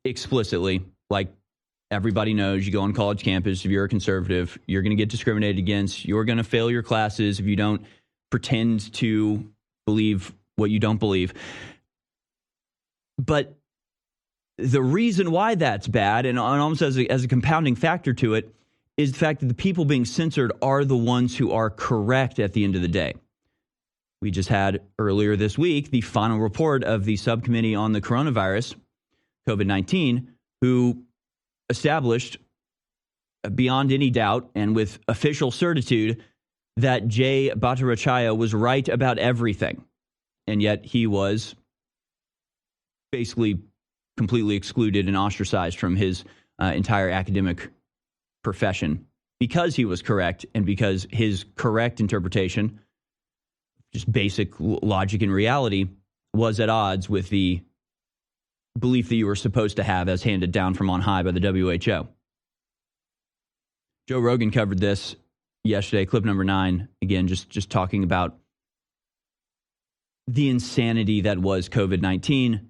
explicitly. Like everybody knows, you go on college campus, if you're a conservative, you're going to get discriminated against. You're going to fail your classes if you don't pretend to believe what you don't believe. But the reason why that's bad, and almost as a compounding factor to it, is the fact that the people being censored are the ones who are correct at the end of the day. We just had earlier this week the final report of the subcommittee on the coronavirus, COVID-19, who established beyond any doubt and with official certitude that Jay Bhattacharya was right about everything. And yet he was basically completely excluded and ostracized from his entire academic profession because he was correct and because his correct interpretation, just basic logic and reality, was at odds with the belief that you were supposed to have as handed down from on high by the WHO. Joe Rogan covered this yesterday, clip number 9, again, just talking about the insanity that was COVID-19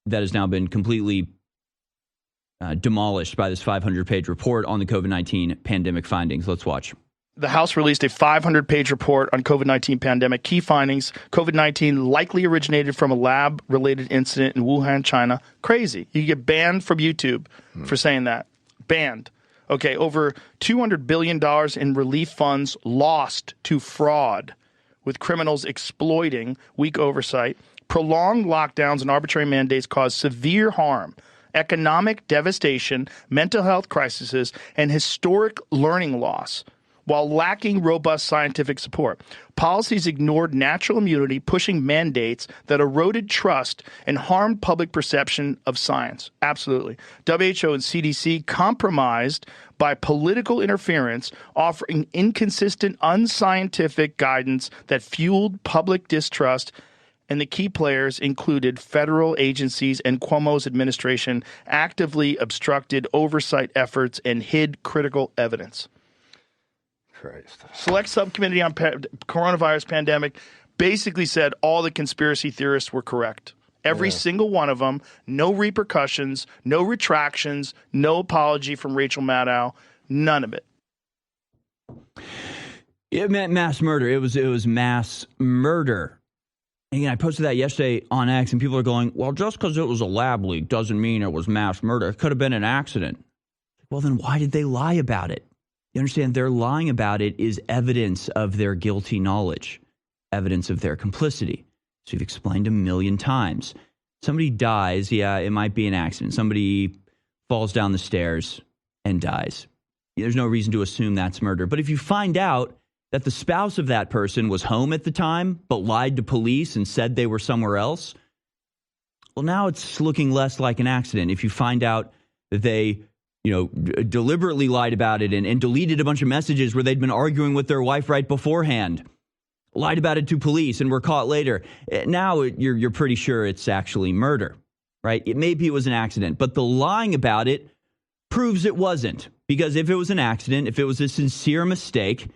that has now been completely demolished by this 500-page report on the COVID-19 pandemic findings. Let's watch. The House released a 500-page report on COVID-19 pandemic. Key findings: COVID-19 likely originated from a lab-related incident in Wuhan, China. Crazy. You get banned from YouTube for saying that. Banned. Okay, over $200 billion in relief funds lost to fraud, with criminals exploiting weak oversight. Prolonged lockdowns and arbitrary mandates cause severe harm, economic devastation, mental health crises, and historic learning loss, while lacking robust scientific support. Policies ignored natural immunity, pushing mandates that eroded trust and harmed public perception of science. Absolutely. WHO and CDC compromised by political interference, offering inconsistent, unscientific guidance that fueled public distrust. And the key players included federal agencies, and Cuomo's administration actively obstructed oversight efforts and hid critical evidence. Christ. Select subcommittee on coronavirus pandemic basically said all the conspiracy theorists were correct. Every single one of them. No repercussions, no retractions, no apology from Rachel Maddow. None of it. It meant mass murder. It was mass murder. And I posted that yesterday on X, and people are going, well, just because it was a lab leak doesn't mean it was mass murder. It could have been an accident. Well, then why did they lie about it? You understand, their lying about it is evidence of their guilty knowledge, evidence of their complicity. So you've explained a million times. Somebody dies, yeah, it might be an accident. Somebody falls down the stairs and dies. There's no reason to assume that's murder. But if you find out that the spouse of that person was home at the time, but lied to police and said they were somewhere else, well, now it's looking less like an accident. If you find out that they, deliberately lied about it and deleted a bunch of messages where they'd been arguing with their wife right beforehand, lied about it to police and were caught later. Now you're pretty sure it's actually murder, right? Maybe it was an accident, but the lying about it proves it wasn't. Because if it was an accident, if it was a sincere mistake,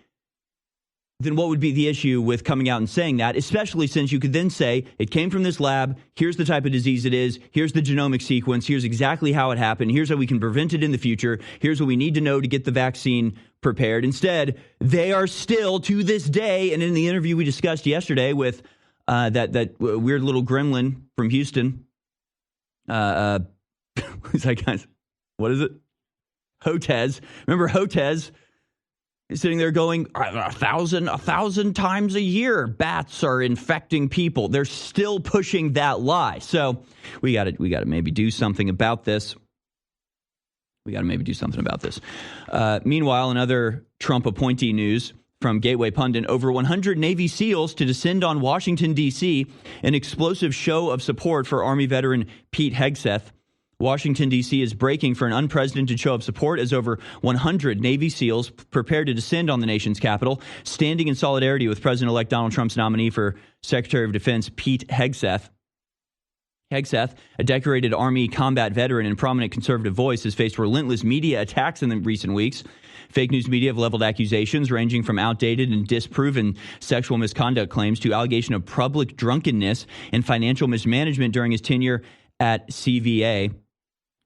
then what would be the issue with coming out and saying that, especially since you could then say it came from this lab, here's the type of disease it is, here's the genomic sequence, here's exactly how it happened, here's how we can prevent it in the future, here's what we need to know to get the vaccine prepared. Instead, they are still, to this day, and in the interview we discussed yesterday with that weird little gremlin from Houston, who's that guy? What is it? Hotez. Remember Hotez? He's sitting there going, 1,000 times a year, bats are infecting people. They're still pushing that lie. So we got to maybe do something about this. Meanwhile, in other Trump appointee news from Gateway Pundit, over 100 Navy SEALs to descend on Washington, D.C., an explosive show of support for Army veteran Pete Hegseth. Washington, D.C. is breaking for an unprecedented show of support as over 100 Navy SEALs prepare to descend on the nation's capital, standing in solidarity with President-elect Donald Trump's nominee for Secretary of Defense, Pete Hegseth. Hegseth, a decorated Army combat veteran and prominent conservative voice, has faced relentless media attacks in the recent weeks. Fake news media have leveled accusations ranging from outdated and disproven sexual misconduct claims to allegation of public drunkenness and financial mismanagement during his tenure at CVA.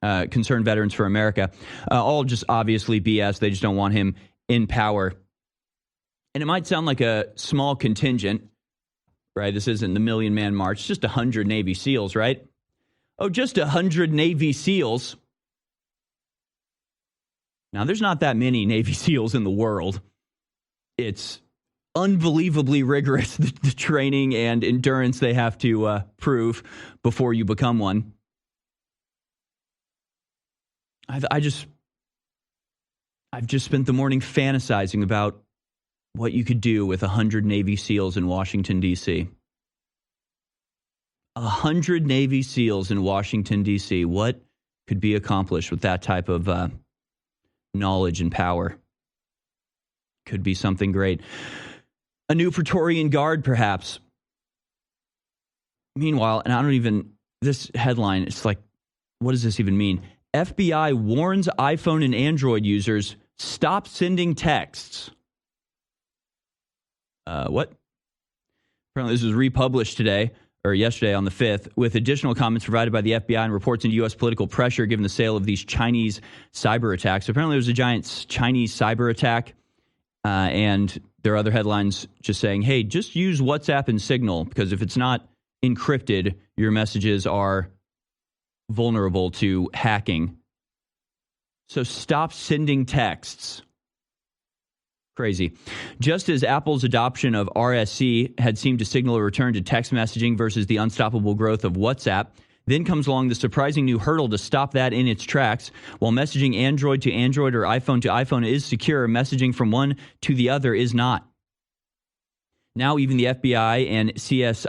Concerned Veterans for America, all just obviously BS. They just don't want him in power. And it might sound like a small contingent, right? This isn't the Million Man March, it's just 100 Navy SEALs, right? Oh, just 100 Navy SEALs. Now, there's not that many Navy SEALs in the world. It's unbelievably rigorous, the training and endurance they have to prove before you become one. I've just spent the morning fantasizing about what you could do with 100 Navy SEALs in Washington, D.C. 100 Navy SEALs in Washington, D.C. What could be accomplished with that type of knowledge and power? Could be something great. A new Praetorian Guard, perhaps. Meanwhile, and this headline, it's like, what does this even mean? FBI warns iPhone and Android users, stop sending texts. What? Apparently this was republished yesterday on the 5th, with additional comments provided by the FBI and reports into U.S. political pressure given the sale of these Chinese cyber attacks. Apparently there was a giant Chinese cyber attack, and there are other headlines just saying, hey, just use WhatsApp and Signal, because if it's not encrypted, your messages are vulnerable to hacking. So stop sending texts. Crazy. Just as Apple's adoption of RSC had seemed to signal a return to text messaging versus the unstoppable growth of WhatsApp, then comes along the surprising new hurdle to stop that in its tracks. While messaging Android to Android or iPhone to iPhone is secure, messaging from one to the other is not. Now even the FBI and CISA,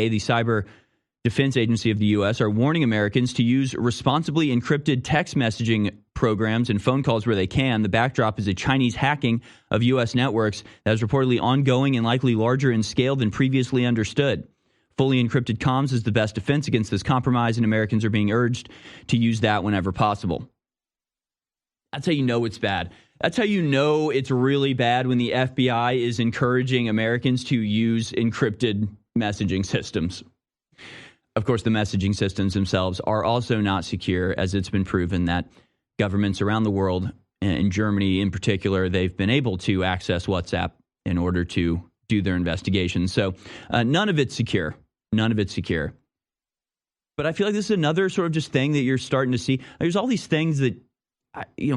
the Cyber Defense Agency of the U.S., are warning Americans to use responsibly encrypted text messaging programs and phone calls where they can. The backdrop is a Chinese hacking of U.S. networks that is reportedly ongoing and likely larger in scale than previously understood. Fully encrypted comms is the best defense against this compromise, and Americans are being urged to use that whenever possible. That's how you know it's bad. That's how you know it's really bad, when the FBI is encouraging Americans to use encrypted messaging systems. Of course, the messaging systems themselves are also not secure, as it's been proven that governments around the world, in Germany in particular, they've been able to access WhatsApp in order to do their investigations. So none of it's secure. None of it's secure. But I feel like this is another sort of just thing that you're starting to see. There's all these things that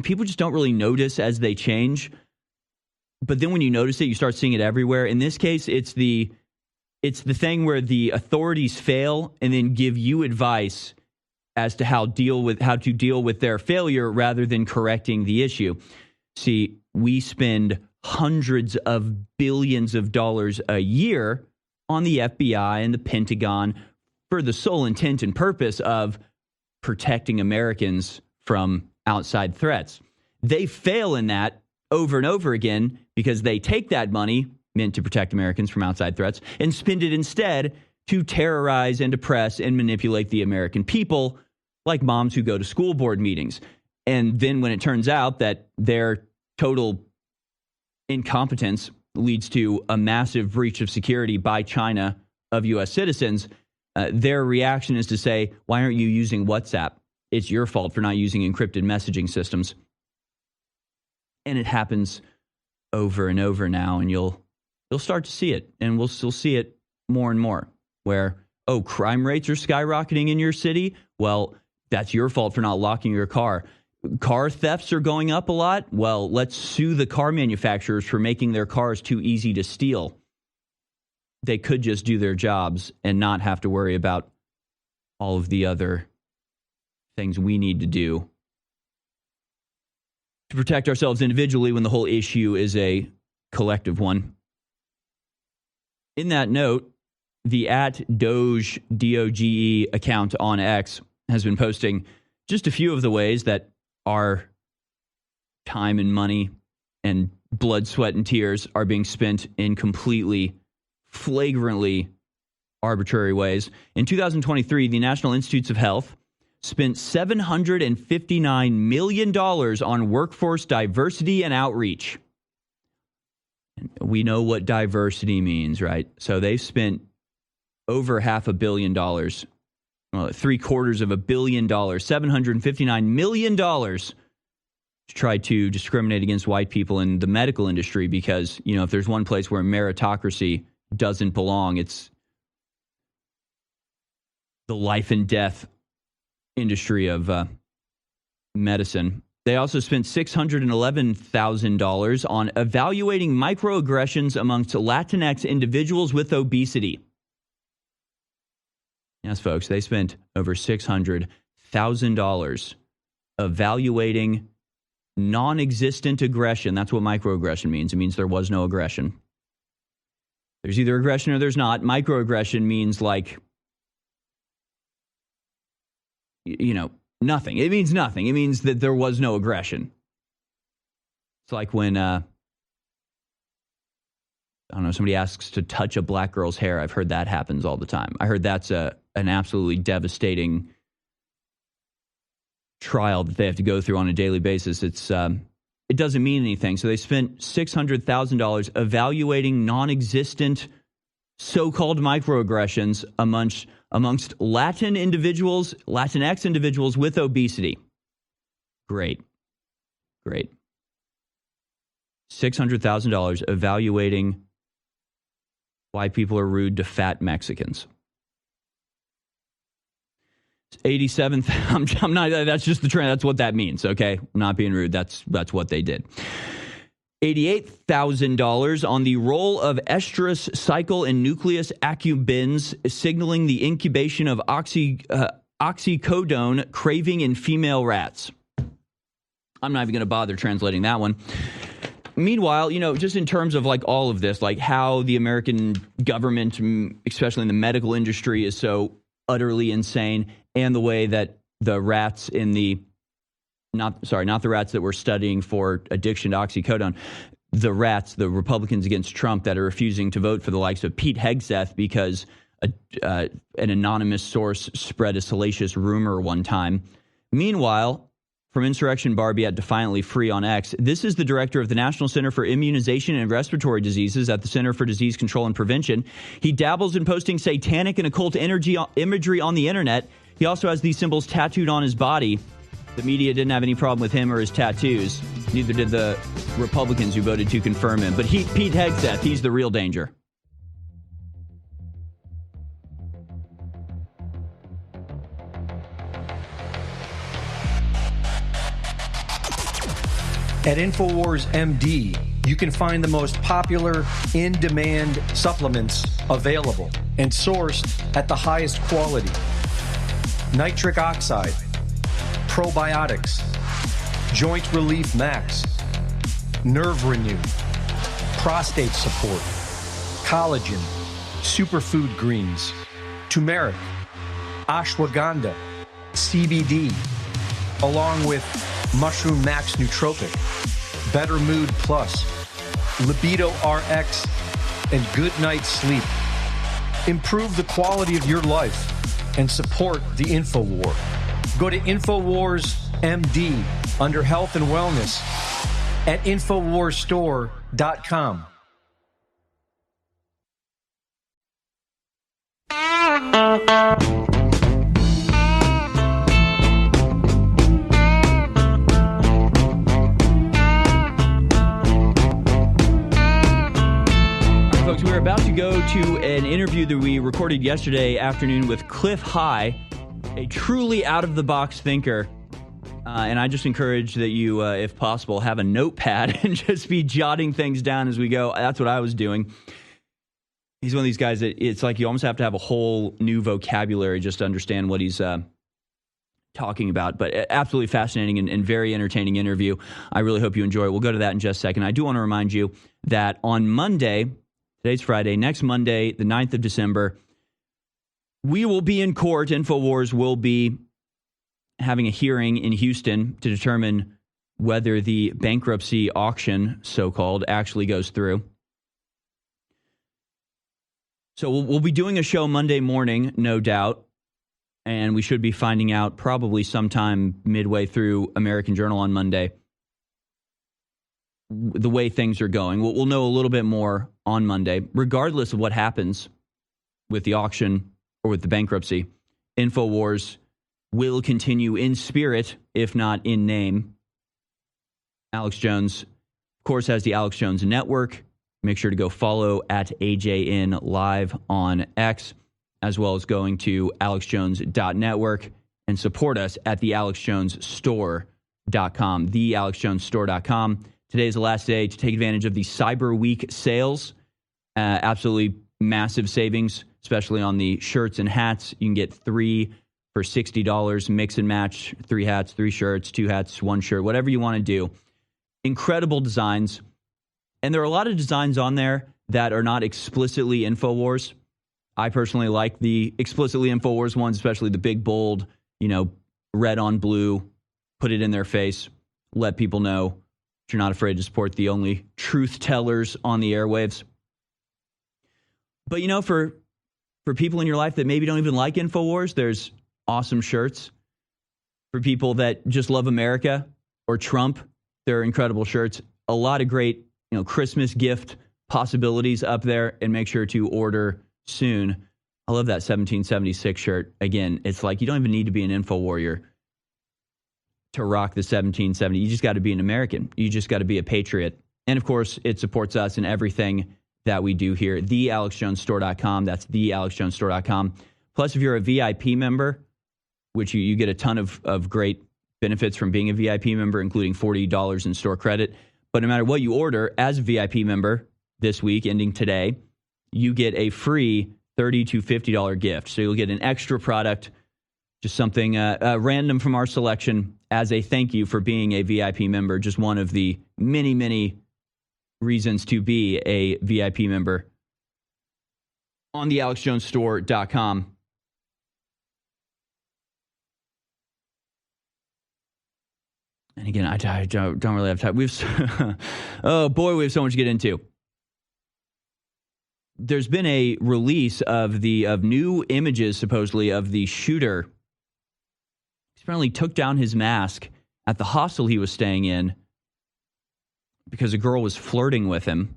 people just don't really notice as they change. But then when you notice it, you start seeing it everywhere. In this case, it's the thing where the authorities fail and then give you advice as to how to deal with their failure rather than correcting the issue. See, we spend hundreds of billions of dollars a year on the FBI and the Pentagon for the sole intent and purpose of protecting Americans from outside threats. They fail in that over and over again because they take that money, meant to protect Americans from outside threats and spend it instead to terrorize and oppress and manipulate the American people, like moms who go to school board meetings. And then when it turns out that their total incompetence leads to a massive breach of security by China of U.S. citizens, their reaction is to say, why aren't you using WhatsApp? It's your fault for not using encrypted messaging systems. And it happens over and over now, and you'll start to see it, and we'll still see it more and more, where, oh, crime rates are skyrocketing in your city? Well, that's your fault for not locking your car. Car thefts are going up a lot? Well, let's sue the car manufacturers for making their cars too easy to steal. They could just do their jobs and not have to worry about all of the other things we need to do to protect ourselves individually when the whole issue is a collective one. In that note, the @Doge, DOGE account on X has been posting just a few of the ways that our time and money and blood, sweat, and tears are being spent in completely, flagrantly arbitrary ways. In 2023, the National Institutes of Health spent $759 million on workforce diversity and outreach. We know what diversity means, right? So they've spent over $500 million, $759 million, $759 million to try to discriminate against white people in the medical industry because, you know, if there's one place where meritocracy doesn't belong, it's the life and death industry of medicine. They also spent $611,000 on evaluating microaggressions amongst Latinx individuals with obesity. Yes, folks, they spent over $600,000 evaluating non-existent aggression. That's what microaggression means. It means there was no aggression. There's either aggression or there's not. Microaggression means like, you know, nothing. It means nothing. It means that there was no aggression. It's like when, I don't know, somebody asks to touch a black girl's hair. I've heard that happens all the time. I heard that's an absolutely devastating trial that they have to go through on a daily basis. It doesn't mean anything. So they spent $600,000 evaluating non-existent so-called microaggressions amongst Latinx individuals with obesity. Great. $600,000 evaluating why people are rude to fat Mexicans. 87. I'm not. That's just the trend. That's what that means. Okay, I'm not being rude. That's what they did. $88,000 on the role of estrous cycle and nucleus accumbens signaling the incubation of oxycodone craving in female rats. I'm not even going to bother translating that one. Meanwhile, you know, just in terms of like all of this, like how the American government, especially in the medical industry, is so utterly insane, and the way that the rats in the not the rats that we're studying for addiction to oxycodone, the rats, the Republicans against Trump that are refusing to vote for the likes of Pete Hegseth because an anonymous source spread a salacious rumor one time. Meanwhile, from Insurrection Barbie at Defiantly Free on X, this is the director of the National Center for Immunization and Respiratory Diseases at the Center for Disease Control and Prevention. He dabbles in posting satanic and occult imagery on the internet. He also has these symbols tattooed on his body. The media didn't have any problem with him or his tattoos. Neither did the Republicans who voted to confirm him. But Pete Hegseth, he's the real danger. At InfoWars MD, you can find the most popular in-demand supplements available and sourced at the highest quality. Nitric oxide, probiotics, joint relief max, nerve renew, prostate support, collagen, superfood greens, turmeric, ashwagandha, CBD, along with Mushroom Max Nootropic, Better Mood Plus, Libido RX, and good night's sleep. Improve the quality of your life and support the InfoWar. Go to InfoWarsMD under Health and Wellness at InfoWarsStore.com. Folks, we're about to go to an interview that we recorded yesterday afternoon with Cliff High, a truly out-of-the-box thinker. And I just encourage that you, if possible, have a notepad and just be jotting things down as we go. That's what I was doing. He's one of these guys that it's like you almost have to have a whole new vocabulary just to understand what he's talking about. But absolutely fascinating and very entertaining interview. I really hope you enjoy it. We'll go to that in just a second. I do want to remind you that on Monday, today's Friday, next Monday, the 9th of December, we will be in court. InfoWars will be having a hearing in Houston to determine whether the bankruptcy auction, so-called, actually goes through. So we'll be doing a show Monday morning, no doubt, and we should be finding out probably sometime midway through American Journal on Monday the way things are going. We'll know a little bit more on Monday. Regardless of what happens with the auction or with the bankruptcy, InfoWars will continue in spirit, if not in name. Alex Jones, of course, has the Alex Jones Network. Make sure to go follow at AJN Live on X, as well as going to alexjones.network and support us at the alexjonesstore.com, the alexjonesstore.com. Today is the last day to take advantage of the Cyber Week sales. Absolutely massive savings, especially on the shirts and hats. You can get 3 for $60, mix and match, 3 hats, 3 shirts, 2 hats, 1 shirt, whatever you want to do. Incredible designs. And there are a lot of designs on there that are not explicitly InfoWars. I personally like the explicitly InfoWars ones, especially the big, bold, red on blue, put it in their face, let people know that you're not afraid to support the only truth tellers on the airwaves. But, for people in your life that maybe don't even like InfoWars, there's awesome shirts. For people that just love America or Trump, there are incredible shirts. A lot of great, Christmas gift possibilities up there, and make sure to order soon. I love that 1776 shirt. Again, it's like you don't even need to be an info warrior to rock the 1770. You just got to be an American. You just got to be a patriot. And of course, it supports us in everything that we do here. TheAlexJonesStore.com. That's TheAlexJonesStore.com. Plus, if you're a VIP member, which you get a ton of great benefits from being a VIP member, including $40 in store credit. But no matter what you order as a VIP member this week, ending today, you get a free $30 to $50 gift. So you'll get an extra product, just something random from our selection as a thank you for being a VIP member. Just one of the many, many reasons to be a VIP member on the AlexJonesStore.com. And again, I don't really have time. We have so much to get into. There's been a release of new images, supposedly, of the shooter. He apparently took down his mask at the hostel he was staying in because a girl was flirting with him.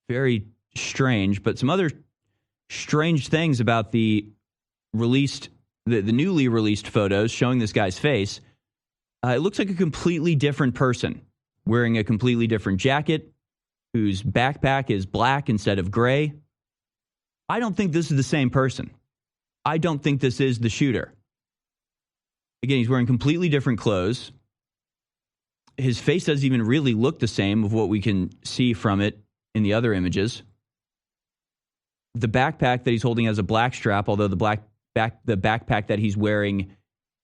Very strange, but some other strange things about the newly released photos showing this guy's face. It looks like a completely different person wearing a completely different jacket, whose backpack is black instead of gray. I don't think this is the same person. I don't think this is the shooter. Again, he's wearing completely different clothes. His face doesn't even really look the same of what we can see from it in the other images. The backpack that he's holding has a black strap, although the backpack that he's wearing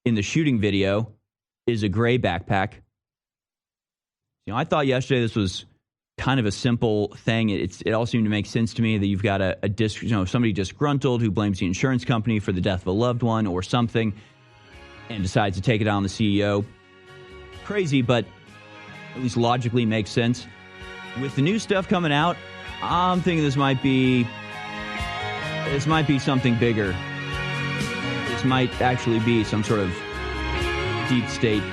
in the shooting video is a gray backpack. I thought yesterday this was kind of a simple thing. It all seemed to make sense to me that you've got somebody disgruntled who blames the insurance company for the death of a loved one or something and decides to take it on the CEO. Crazy, but at least logically makes sense. With the new stuff coming out, I'm thinking this might be something bigger. This might actually be some sort of deep state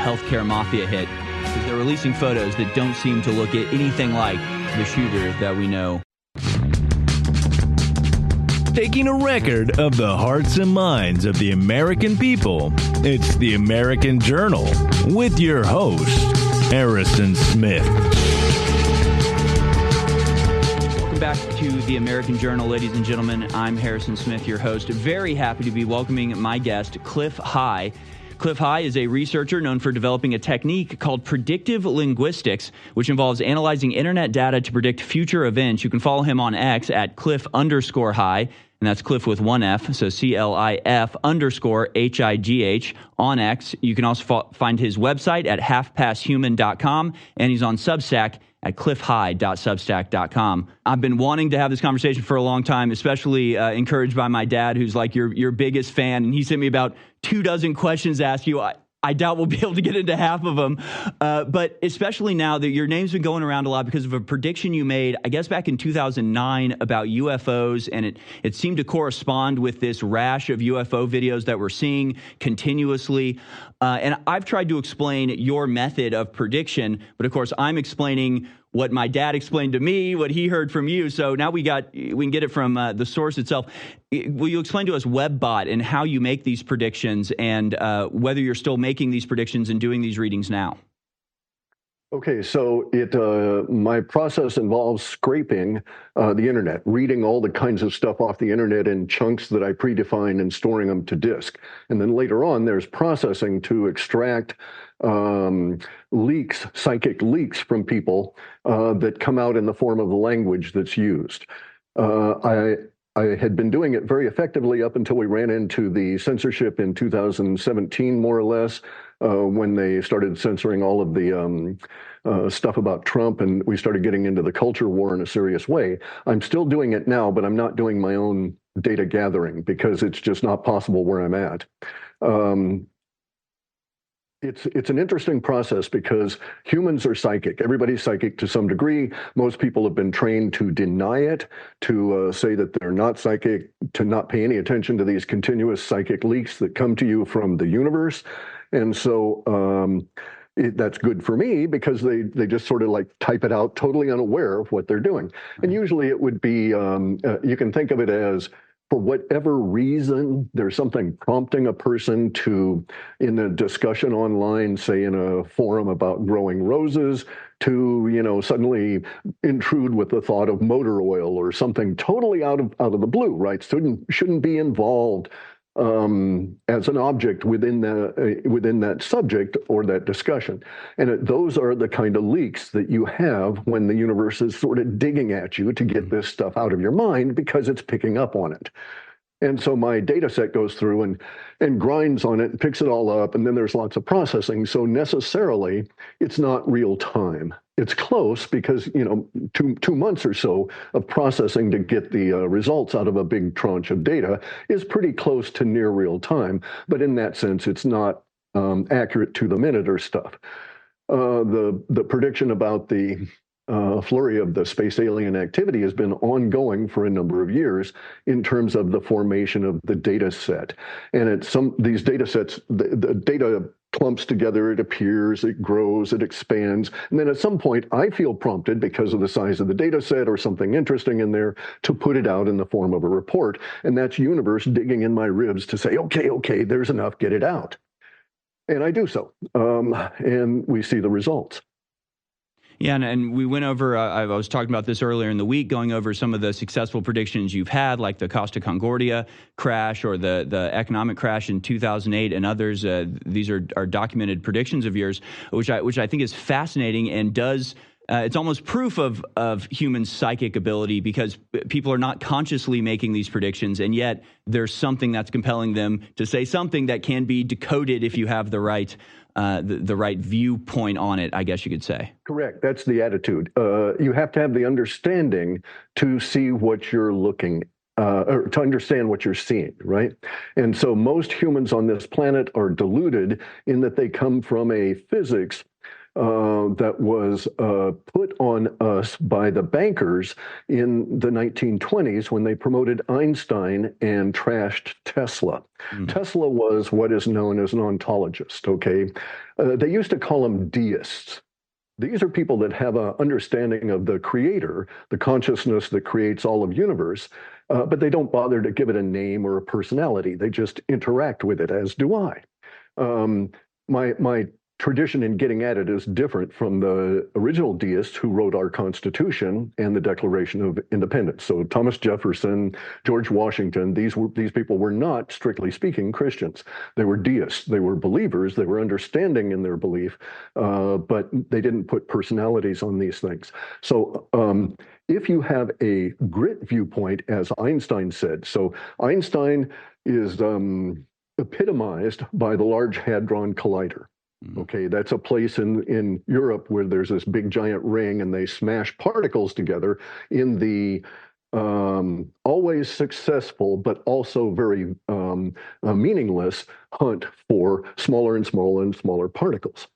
healthcare mafia hit, because they're releasing photos that don't seem to look at anything like the shooter that we know. Taking a record of the hearts and minds of the American people, it's the American Journal with your host, Harrison Smith. Welcome back to the American Journal, ladies and gentlemen. I'm Harrison Smith, your host. Very happy to be welcoming my guest, Cliff High. Cliff High is a researcher known for developing a technique called predictive linguistics, which involves analyzing internet data to predict future events. You can follow him on X at Cliff_High, and that's Cliff with one F, so CLIF_HIGH on X. You can also find his website at halfpasthuman.com, and he's on Substack at cliffhigh.substack.com. I've been wanting to have this conversation for a long time, especially encouraged by my dad, who's like your biggest fan, and he sent me about 24 questions to ask you. I doubt we'll be able to get into half of them, but especially now that your name's been going around a lot because of a prediction you made, I guess back in 2009 about UFOs, and it seemed to correspond with this rash of UFO videos that we're seeing continuously. And I've tried to explain your method of prediction, but of course I'm explaining what my dad explained to me, what he heard from you. So now we can get it from the source itself. Will you explain to us WebBot and how you make these predictions, and whether you're still making these predictions and doing these readings now? Okay, so my process involves scraping the internet, reading all the kinds of stuff off the internet in chunks that I predefine and storing them to disk. And then later on, there's processing to extract leaks, psychic leaks from people that come out in the form of the language that's used. I had been doing it very effectively up until we ran into the censorship in 2017, more or less, when they started censoring all of the stuff about Trump, and we started getting into the culture war in a serious way. I'm still doing it now, but I'm not doing my own data gathering because it's just not possible where I'm at. It's an interesting process because humans are psychic. Everybody's psychic to some degree. Most people have been trained to deny it, to say that they're not psychic, to not pay any attention to these continuous psychic leaks that come to you from the universe. And so that's good for me because they just sort of like type it out totally unaware of what they're doing. And usually it would be, you can think of it as, for whatever reason, there's something prompting a person to, in a discussion online, say in a forum about growing roses, to, suddenly intrude with the thought of motor oil or something totally out of the blue, right? Shouldn't be involved as an object within that subject or that discussion. And those are the kind of leaks that you have when the universe is sort of digging at you to get this stuff out of your mind because it's picking up on it. And so my data set goes through and grinds on it and picks it all up, and then there's lots of processing. So necessarily, it's not real time. It's close because, 2 months or so of processing to get the results out of a big tranche of data is pretty close to near real time. But in that sense, it's not accurate to the minute or stuff. The prediction about the flurry of the space alien activity has been ongoing for a number of years in terms of the formation of the data set. And these data sets, the data clumps together, it appears, it grows, it expands. And then at some point, I feel prompted because of the size of the data set or something interesting in there to put it out in the form of a report. And that's universe digging in my ribs to say, okay, there's enough, get it out. And I do so. And we see the results. Yeah, and we went over, I was talking about this earlier in the week, going over some of the successful predictions you've had, like the Costa Concordia crash or the economic crash in 2008 and others. These are documented predictions of yours, which I think is fascinating and does it's almost proof of human psychic ability because people are not consciously making these predictions, and yet there's something that's compelling them to say something that can be decoded if you have the right viewpoint on it, I guess you could say. Correct. That's the attitude. You have to have the understanding to see what you're looking or to understand what you're seeing, right? And so most humans on this planet are deluded in that they come from a physics that was put on us by the bankers in the 1920s when they promoted Einstein and trashed Tesla. Tesla was what is known as an ontologist, okay? They used to call them deists. These are people that have an understanding of the creator, the consciousness that creates all of universe, but they don't bother to give it a name or a personality. They just interact with it, as do I. My tradition in getting at it is different from the original deists who wrote our Constitution and the Declaration of Independence. So Thomas Jefferson, George Washington, these people were not, strictly speaking, Christians. They were deists. They were believers. They were understanding in their belief, but they didn't put personalities on these things. So if you have a grit viewpoint, as Einstein said, so Einstein is epitomized by the Large Hadron Collider. Okay, that's a place in Europe where there's this big giant ring and they smash particles together in the always successful but also very meaningless hunt for smaller and smaller and smaller particles.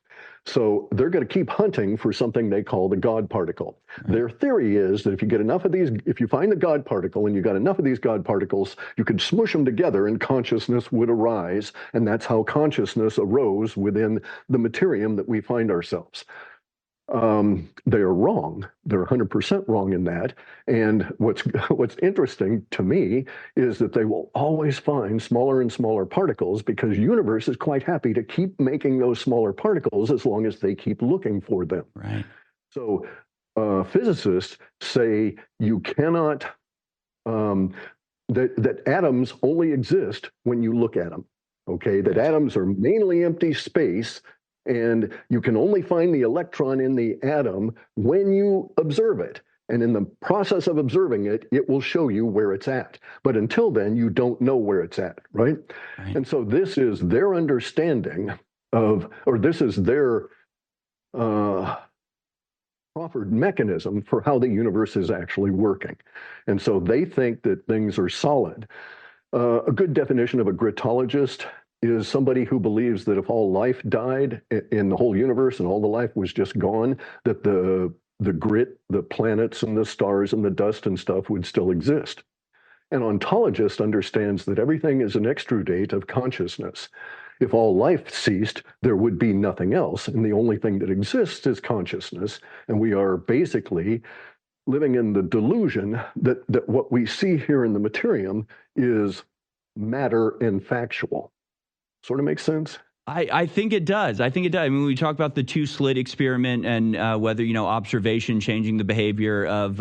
So they're going to keep hunting for something they call the God particle. Their theory is that if you get enough of these, if you find the God particle and you got enough of these God particles, you could smush them together and consciousness would arise. And that's how consciousness arose within the materium that we find ourselves. They are wrong. They're 100% wrong in that. And what's interesting to me is that they will always find smaller and smaller particles because universe is quite happy to keep making those smaller particles as long as they keep looking for them. Right. So physicists say you cannot, that atoms only exist when you look at them. Okay, that atoms are mainly empty space. And you can only find the electron in the atom when you observe it. And in the process of observing it, it will show you where it's at. But until then, you don't know where it's at, right? And so this is their understanding of, or this is their proffered mechanism for how the universe is actually working. And so they think that things are solid. A good definition of a gritologist is somebody who believes that if all life died in the whole universe and all the life was just gone, that the grit, the planets and the stars and the dust and stuff would still exist. An ontologist understands that everything is an extrudate of consciousness. If all life ceased, there would be nothing else, and the only thing that exists is consciousness, and we are basically living in the delusion that what we see here in the materium is matter and factual. Sort of makes sense? I think it does. I think it does. I mean, we talk about the two-slit experiment and whether, observation changing the behavior of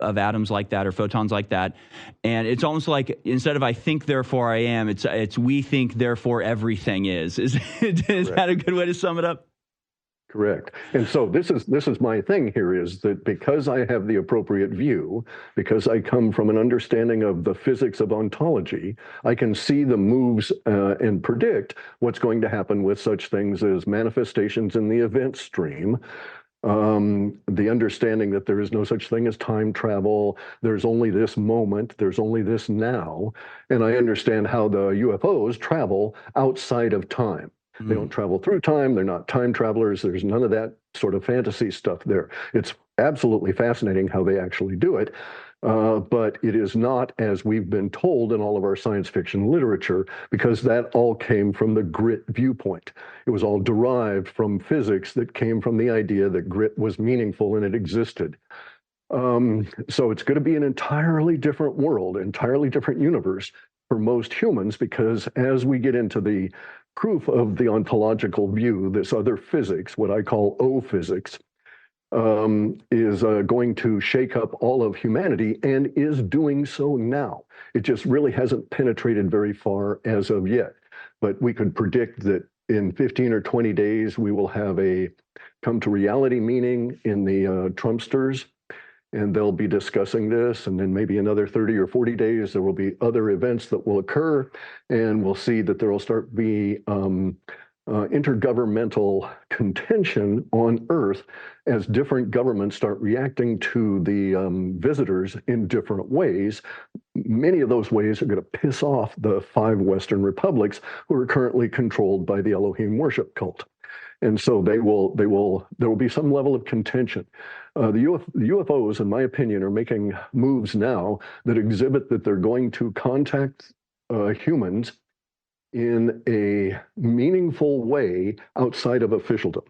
atoms like that or photons like that. And it's almost like instead of I think, therefore I am, it's we think, therefore everything is. Is that a good way to sum it up? Correct. And so this is my thing here is that because I have the appropriate view, because I come from an understanding of the physics of ontology, I can see the moves and predict what's going to happen with such things as manifestations in the event stream, the understanding that there is no such thing as time travel, there's only this moment, there's only this now, and I understand how the UFOs travel outside of time. They don't travel through time. They're not time travelers. There's none of that sort of fantasy stuff there. It's absolutely fascinating how they actually do it. But it is not as we've been told in all of our science fiction literature, because that all came from the grit viewpoint. It was all derived from physics that came from the idea that grit was meaningful and it existed. So it's going to be an entirely different world, entirely different universe for most humans, because as we get into the proof of the ontological view, this other physics, what I call O-physics, is going to shake up all of humanity and is doing so now. It just really hasn't penetrated very far as of yet. But we could predict that in 15 or 20 days, we will have a come to reality meeting in the Trumpsters, and they'll be discussing this, and then maybe another 30 or 40 days, there will be other events that will occur, and we'll see that there will start to be intergovernmental contention on Earth as different governments start reacting to the visitors in different ways. Many of those ways are going to piss off the 5 Western republics who are currently controlled by the Elohim worship cult. And so there will be some level of contention. The UFOs, in my opinion, are making moves now that exhibit that they're going to contact humans in a meaningful way outside of officialdom.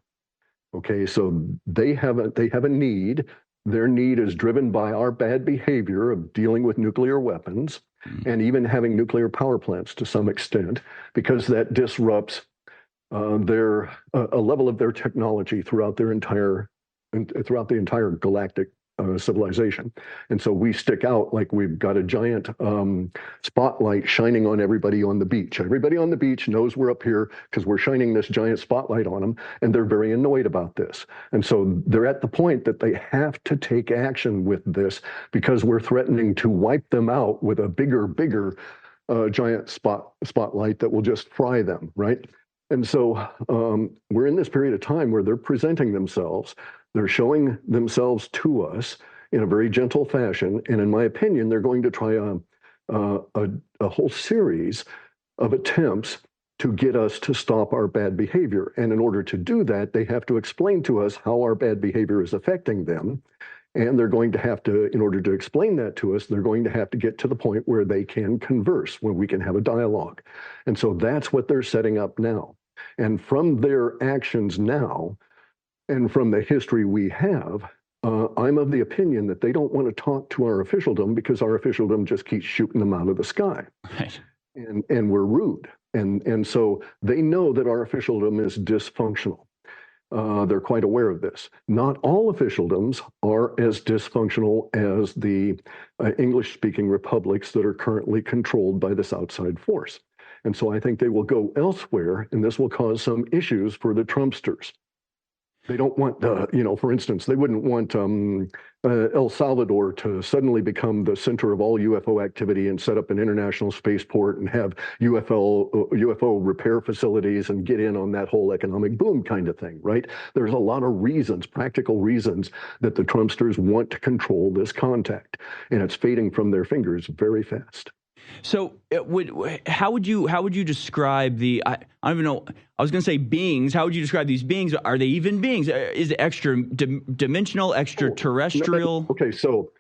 Okay, so they have a need. Their need is driven by our bad behavior of dealing with nuclear weapons and even having nuclear power plants to some extent, because that disrupts a level of their technology throughout the entire galactic civilization. And so we stick out like we've got a giant spotlight shining on everybody on the beach. Everybody on the beach knows we're up here because we're shining this giant spotlight on them, and they're very annoyed about this. And so they're at the point that they have to take action with this because we're threatening to wipe them out with a bigger giant spotlight that will just fry them, right? And so we're in this period of time where they're presenting themselves. They're showing themselves to us in a very gentle fashion. And in my opinion, they're going to try a whole series of attempts to get us to stop our bad behavior. And in order to do that, they have to explain to us how our bad behavior is affecting them. And they're going to have to, in order to explain that to us, they're going to have to get to the point where they can converse, where we can have a dialogue. And so that's what they're setting up now. And from their actions now, and from the history we have, I'm of the opinion that they don't want to talk to our officialdom because our officialdom just keeps shooting them out of the sky. Right. And we're rude. And so they know that our officialdom is dysfunctional. They're quite aware of this. Not all officialdoms are as dysfunctional as the English-speaking republics that are currently controlled by this outside force. And so I think they will go elsewhere, and this will cause some issues for the Trumpsters. They don't want, for instance, they wouldn't want El Salvador to suddenly become the center of all UFO activity and set up an international spaceport and have UFO repair facilities and get in on that whole economic boom kind of thing, right? There's a lot of reasons, practical reasons, that the Trumpsters want to control this contact, and it's fading from their fingers very fast. So, how would you describe the? I don't even know. I was going to say beings. How would you describe these beings? Are they even beings? Is it dimensional, extraterrestrial? Okay, so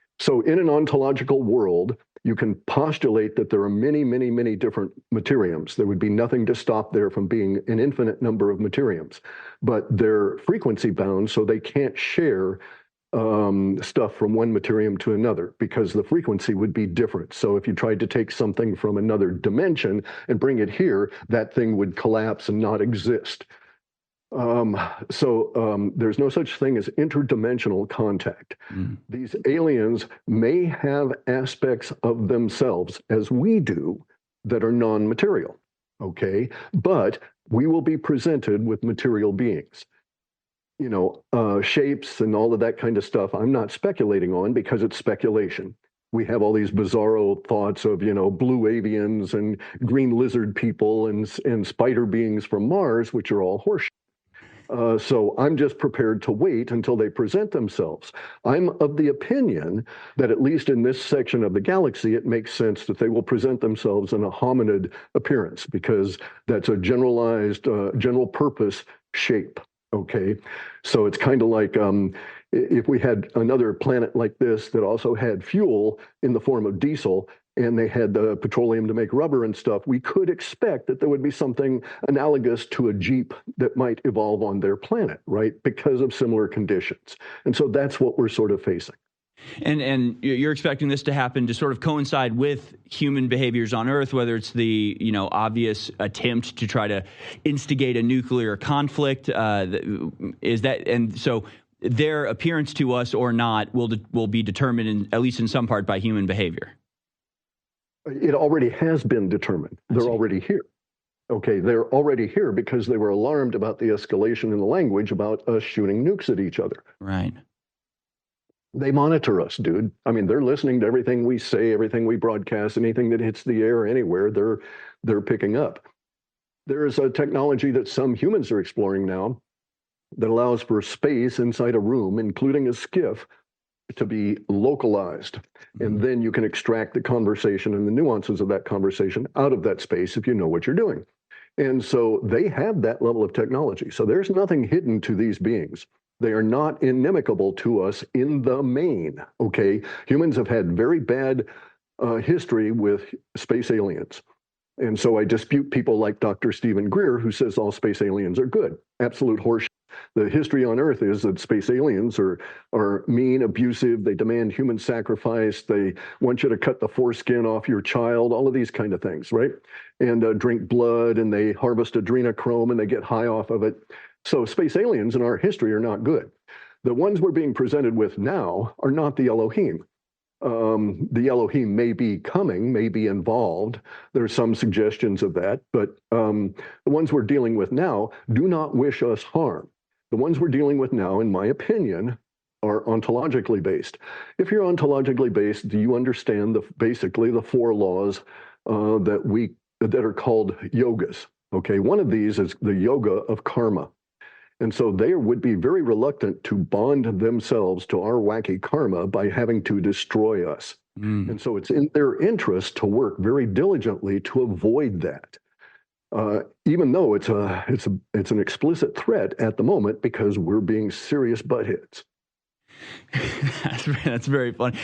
in an ontological world, you can postulate that there are many different materiums. There would be nothing to stop there from being an infinite number of materiums, but they're frequency bound, so they can't share stuff from one materium to another because the frequency would be different. So if you tried to take something from another dimension and bring it here, that thing would collapse and not exist. So there's no such thing as interdimensional contact. These aliens may have aspects of themselves, as we do, that are non-material, okay? But we will be presented with material beings. Shapes and all of that kind of stuff, I'm not speculating on because it's speculation. We have all these bizarro thoughts of, blue avians and green lizard people and spider beings from Mars, which are all horseshit. So I'm just prepared to wait until they present themselves. I'm of the opinion that at least in this section of the galaxy, it makes sense that they will present themselves in a hominid appearance because that's a generalized, general purpose shape. Okay, so it's kind of like if we had another planet like this that also had fuel in the form of diesel, and they had the petroleum to make rubber and stuff, we could expect that there would be something analogous to a Jeep that might evolve on their planet, right? Because of similar conditions. And so that's what we're sort of facing. And you're expecting this to happen to sort of coincide with human behaviors on Earth, whether it's the obvious attempt to try to instigate a nuclear conflict. Is that, and so their appearance to us or not will be determined at least in some part by human behavior. It already has been determined. They're already here. Okay, they're already here because they were alarmed about the escalation in the language about us shooting nukes at each other. Right. They monitor us, dude. I mean, they're listening to everything we say, everything we broadcast, anything that hits the air anywhere, they're picking up. There is a technology that some humans are exploring now that allows for space inside a room, including a skiff, to be localized. And then you can extract the conversation and the nuances of that conversation out of that space if you know what you're doing. And so they have that level of technology. So there's nothing hidden to these beings. They are not inimical to us in the main, okay? Humans have had very bad history with space aliens. And so I dispute people like Dr. Stephen Greer, who says all space aliens are good. Absolute horseshit. The history on Earth is that space aliens are mean, abusive. They demand human sacrifice. They want you to cut the foreskin off your child, all of these kind of things, right? And drink blood, and they harvest adrenochrome, and they get high off of it. So space aliens in our history are not good. The ones we're being presented with now are not the Elohim. The Elohim may be coming, may be involved. There's some suggestions of that, but the ones we're dealing with now do not wish us harm. The ones we're dealing with now, in my opinion, are ontologically based. If you're ontologically based, do you understand basically the 4 laws that are called yogas? Okay, one of these is the yoga of karma. And so they would be very reluctant to bond themselves to our wacky karma by having to destroy us. And so it's in their interest to work very diligently to avoid that. Even though it's an explicit threat at the moment because we're being serious buttheads. That's very funny.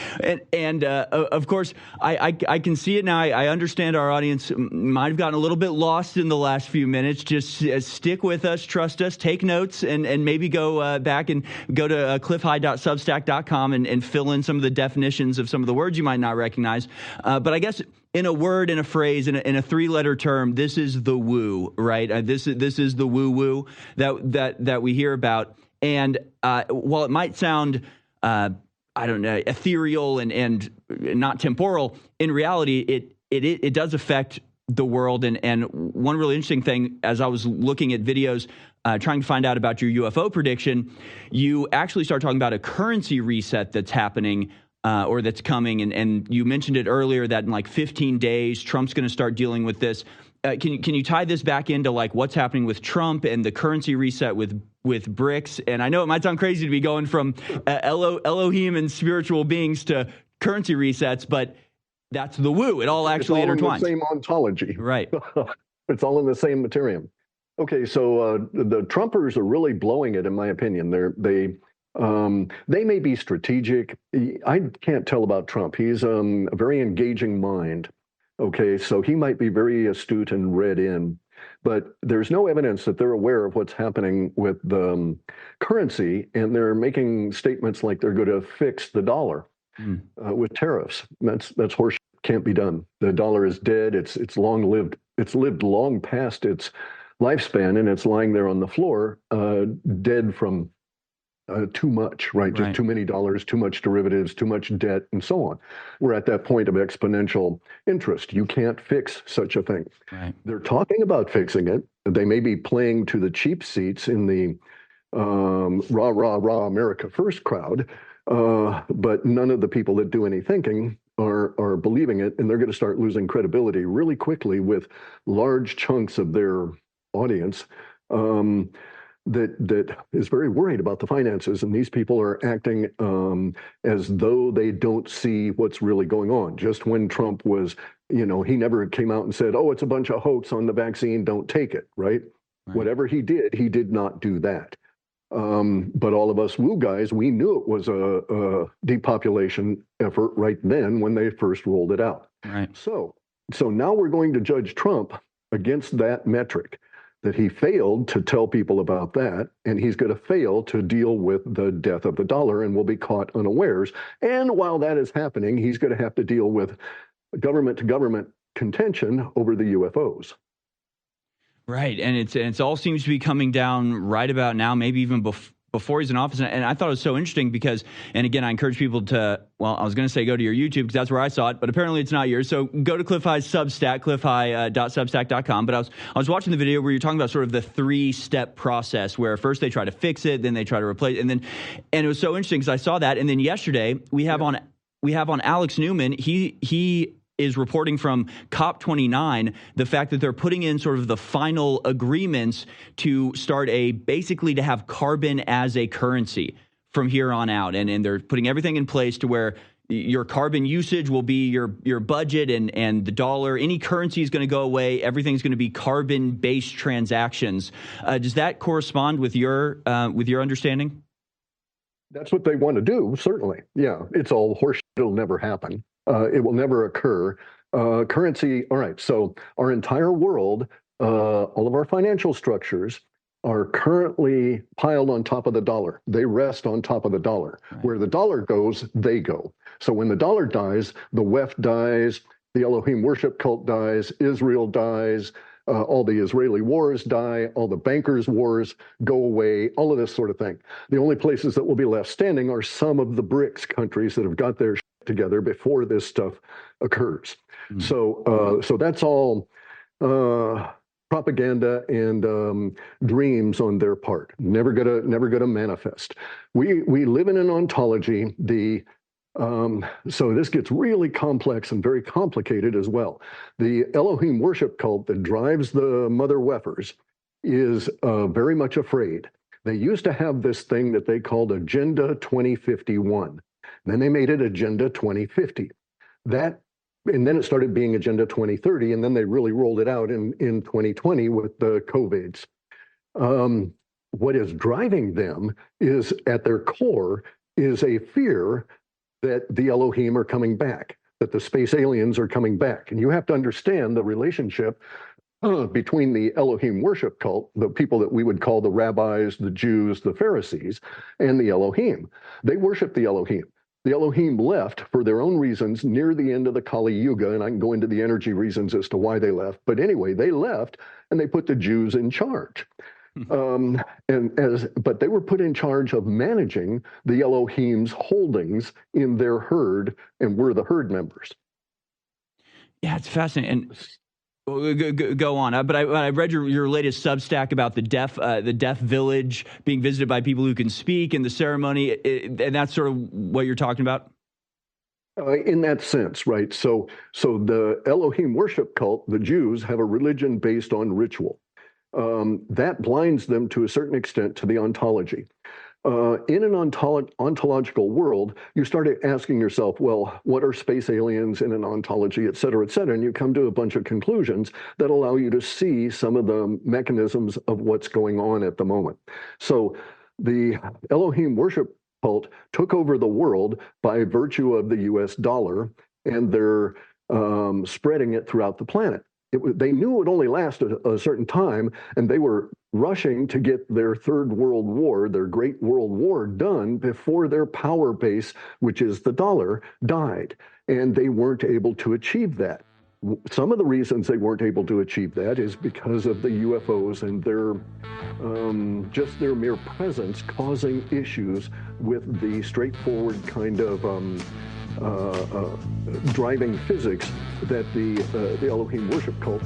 And of course, I can see it now. I understand our audience might have gotten a little bit lost in the last few minutes. Just stick with us, trust us, take notes, and maybe go back and go to cliffhigh.substack.com and fill in some of the definitions of some of the words you might not recognize. But I guess in a word, in a phrase, in a 3-letter term, this is the woo, right? This is the woo-woo that we hear about. And while it might sound, I don't know, ethereal and not temporal, in reality, it does affect the world. And one really interesting thing, as I was looking at videos trying to find out about your UFO prediction, you actually start talking about a currency reset that's happening or that's coming. And you mentioned it earlier that in like 15 days, Trump's going to start dealing with this. Can you tie this back into like what's happening with Trump and the currency reset with BRICS? And I know it might sound crazy to be going from Elohim and spiritual beings to currency resets, but that's the woo. It all actually intertwines. It's all in the same ontology. Right. It's all in the same material. Okay, so the Trumpers are really blowing it, in my opinion. They may be strategic. I can't tell about Trump. He's a very engaging mind. Okay, so he might be very astute and read in, but there's no evidence that they're aware of what's happening with the currency, and they're making statements like they're going to fix the dollar with tariffs. That's horseshit. Can't be done. The dollar is dead. It's long lived. It's lived long past its lifespan, and it's lying there on the floor, dead from too much, right? Just too many dollars, too much derivatives, too much debt, and so on. We're at that point of exponential interest. You can't fix such a thing. Right. They're talking about fixing it. They may be playing to the cheap seats in the rah, rah, rah, America First crowd, but none of the people that do any thinking are believing it, and they're going to start losing credibility really quickly with large chunks of their audience that is very worried about the finances, and these people are acting as though they don't see what's really going on. Just when Trump was, he never came out and said, "Oh, it's a bunch of hoax on the vaccine, don't take it," right? Whatever he did not do that. But all of us woo guys, we knew it was a depopulation effort right then when they first rolled it out. Right. So now we're going to judge Trump against that metric, that he failed to tell people about that, and he's going to fail to deal with the death of the dollar and will be caught unawares. And while that is happening, he's going to have to deal with government-to-government contention over the UFOs. Right, and it's all seems to be coming down right about now, maybe even before he's in office. And I thought it was so interesting because, and again, I encourage people to, well, I was going to say go to your YouTube because that's where I saw it, but apparently it's not yours. So go to Cliff High's Substack, cliffhigh.substack.com. But I was watching the video where you're talking about sort of the 3-step process where first they try to fix it, then they try to replace it, and it was so interesting because I saw that. And then yesterday we have on Alex Newman, he is reporting from COP29 the fact that they're putting in sort of the final agreements to start basically to have carbon as a currency from here on out. And they're putting everything in place to where your carbon usage will be your budget, and the dollar, any currency is going to go away. Everything's going to be carbon-based transactions. Does that correspond with your understanding? That's what they want to do, certainly. Yeah, it's all horseshit. It'll never happen. It will never occur. Currency, all right, so our entire world, all of our financial structures are currently piled on top of the dollar. They rest on top of the dollar. Right. Where the dollar goes, they go. So when the dollar dies, the WEF dies, the Elohim worship cult dies, Israel dies, all the Israeli wars die, all the bankers' wars go away, all of this sort of thing. The only places that will be left standing are some of the BRICS countries that have got their shit together before this stuff occurs. Mm. So that's all propaganda and dreams on their part. Never gonna manifest. We live in an ontology. So this gets really complex and very complicated as well. The Elohim worship cult that drives the mother wefers is very much afraid. They used to have this thing that they called Agenda 2051. Then they made it Agenda 2050. And then it started being Agenda 2030, and then they really rolled it out in 2020 with the COVIDs. What is driving them is, at their core, is a fear that the Elohim are coming back, that the space aliens are coming back. And you have to understand the relationship between the Elohim worship cult, the people that we would call the rabbis, the Jews, the Pharisees, and the Elohim. They worship the Elohim. The Elohim left for their own reasons near the end of the Kali Yuga, and I can go into the energy reasons as to why they left. But anyway, they left, and they put the Jews in charge. But they were put in charge of managing the Elohim's holdings in their herd, and we're the herd members. Yeah, it's fascinating. And go on. But I read your latest Substack about the deaf village being visited by people who can speak, and the ceremony, and that's sort of what you're talking about. In that sense, right? So the Elohim worship cult, the Jews, have a religion based on ritual. That blinds them to a certain extent to the ontology. In an ontological world, you start asking yourself, well, what are space aliens in an ontology, et cetera, and you come to a bunch of conclusions that allow you to see some of the mechanisms of what's going on at the moment. So the Elohim worship cult took over the world by virtue of the US dollar, and they're spreading it throughout the planet. They knew it would only last a certain time, and they were rushing to get their third world war, their great world war, done before their power base, which is the dollar, died. And they weren't able to achieve that. Some of the reasons they weren't able to achieve that is because of the UFOs and their just their mere presence causing issues with the straightforward kind of driving physics that the Elohim worship cult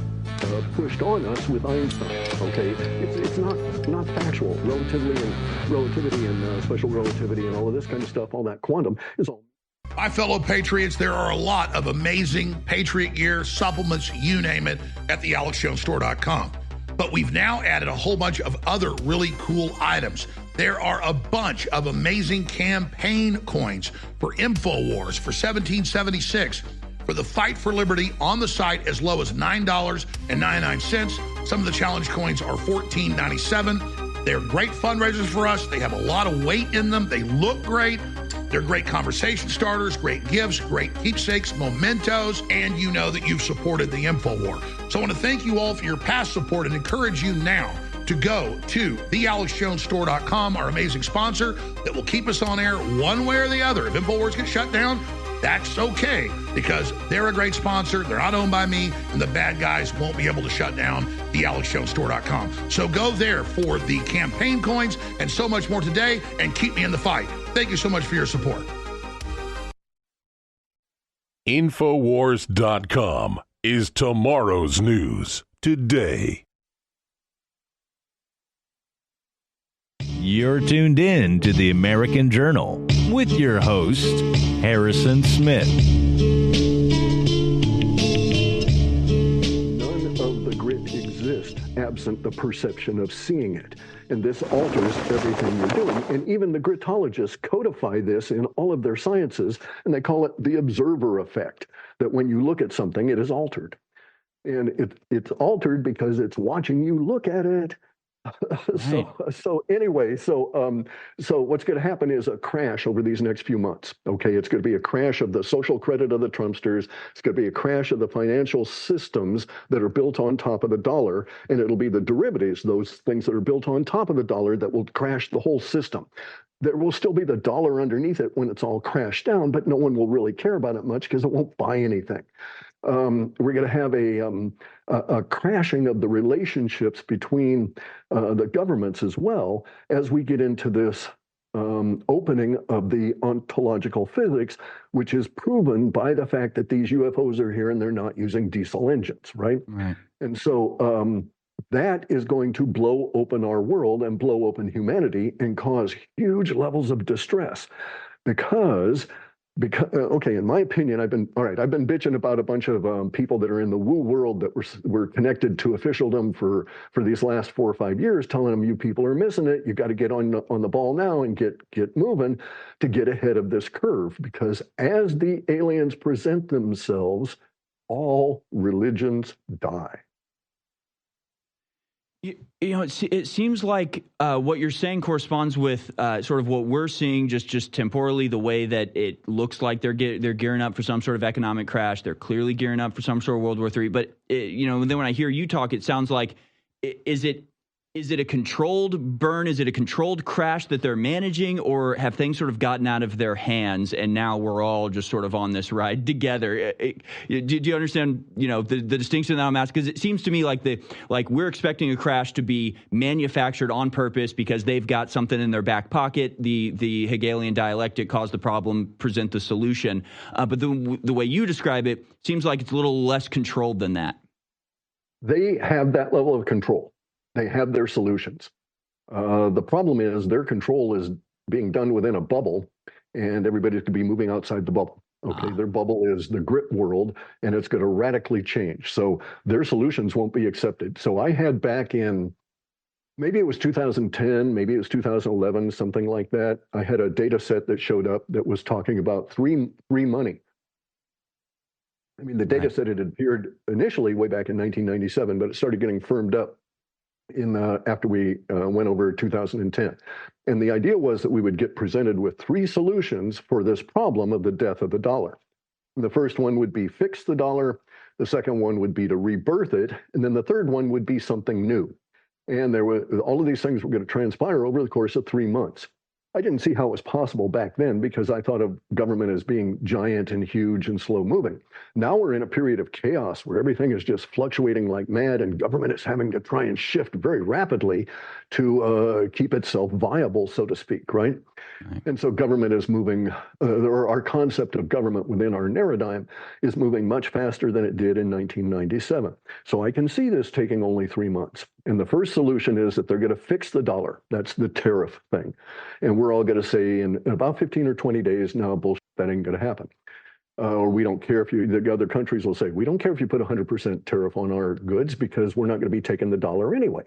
pushed on us with Einstein. Okay, it's not factual. Relativity and special relativity and all of this kind of stuff, all that quantum is all. My fellow patriots, there are a lot of amazing Patriot gear, supplements, you name it, at thealexjonesstore.com. But we've now added a whole bunch of other really cool items. There are a bunch of amazing campaign coins for InfoWars for $17.76. For the Fight for Liberty on the site, as low as $9.99. Some of the challenge coins are $14.97. They're great fundraisers for us. They have a lot of weight in them. They look great. They're great conversation starters, great gifts, great keepsakes, mementos, and you know that you've supported the InfoWar. So I want to thank you all for your past support and encourage you now to go to thealexjonesstore.com, our amazing sponsor that will keep us on air one way or the other. If InfoWars gets shut down, that's okay, because they're a great sponsor. They're not owned by me, and the bad guys won't be able to shut down thealexjonesstore.com. So go there for the campaign coins and so much more today, and keep me in the fight. Thank you so much for your support. Infowars.com is tomorrow's news today. You're tuned in to the American Journal with your host, Harrison Smith. None of the grit exist absent the perception of seeing it. And this alters everything you're doing. And even the gritologists codify this in all of their sciences, and they call it the observer effect, that when you look at something, it is altered. And it's altered because it's watching you look at it. So anyway, what's going to happen is a crash over these next few months. Okay, it's going to be a crash of the social credit of the Trumpsters. It's going to be a crash of the financial systems that are built on top of the dollar, and it'll be the derivatives, those things that are built on top of the dollar, that will crash the whole system. There will still be the dollar underneath it when it's all crashed down, but no one will really care about it much because it won't buy anything. We're going to have a crashing of the relationships between the governments as well as we get into this opening of the ontological physics, which is proven by the fact that these UFOs are here and they're not using diesel engines, right? And so that is going to blow open our world and blow open humanity and cause huge levels of distress because okay, in my opinion, I've been bitching about a bunch of people that are in the woo world that were connected to officialdom for these last 4 or 5 years, telling them, you people are missing it. You got to get on the ball now and get moving to get ahead of this curve, because as the aliens present themselves, all religions die. You know, it seems like what you're saying corresponds with sort of what we're seeing just temporally, the way that it looks like they're gearing up for some sort of economic crash. They're clearly gearing up for some sort of World War III. But, then when I hear you talk, it sounds like, is it a controlled burn? Is it a controlled crash that they're managing, or have things sort of gotten out of their hands and now we're all just sort of on this ride together? Do you understand, the distinction that I'm asking? Because it seems to me like we're expecting a crash to be manufactured on purpose because they've got something in their back pocket. The Hegelian dialectic caused the problem, present the solution. But the way you describe it seems like it's a little less controlled than that. They have that level of control. They have their solutions. The problem is their control is being done within a bubble, and everybody's going to be moving outside the bubble. Okay, their bubble is the grit world, and it's going to radically change. So their solutions won't be accepted. So I had back in, maybe it was 2010, maybe it was 2011, something like that. I had a data set that showed up that was talking about three money. I mean, the data set had appeared initially way back in 1997, but it started getting firmed up after we went over 2010. And the idea was that we would get presented with 3 solutions for this problem of the death of the dollar. And the first one would be fix the dollar. The second one would be to rebirth it. And then the third one would be something new. And all of these things were going to transpire over the course of 3 months. I didn't see how it was possible back then because I thought of government as being giant and huge and slow moving. Now we're in a period of chaos where everything is just fluctuating like mad, and government is having to try and shift very rapidly to keep itself viable, so to speak, right? And so government is moving, or our concept of government within our paradigm is moving much faster than it did in 1997. So I can see this taking only 3 months. And the first solution is that they're going to fix the dollar. That's the tariff thing. And we're all going to say in about 15 or 20 days, no, bullshit, that ain't going to happen. Or we don't care if the other countries will say, we don't care if you put 100% tariff on our goods because we're not going to be taking the dollar anyway.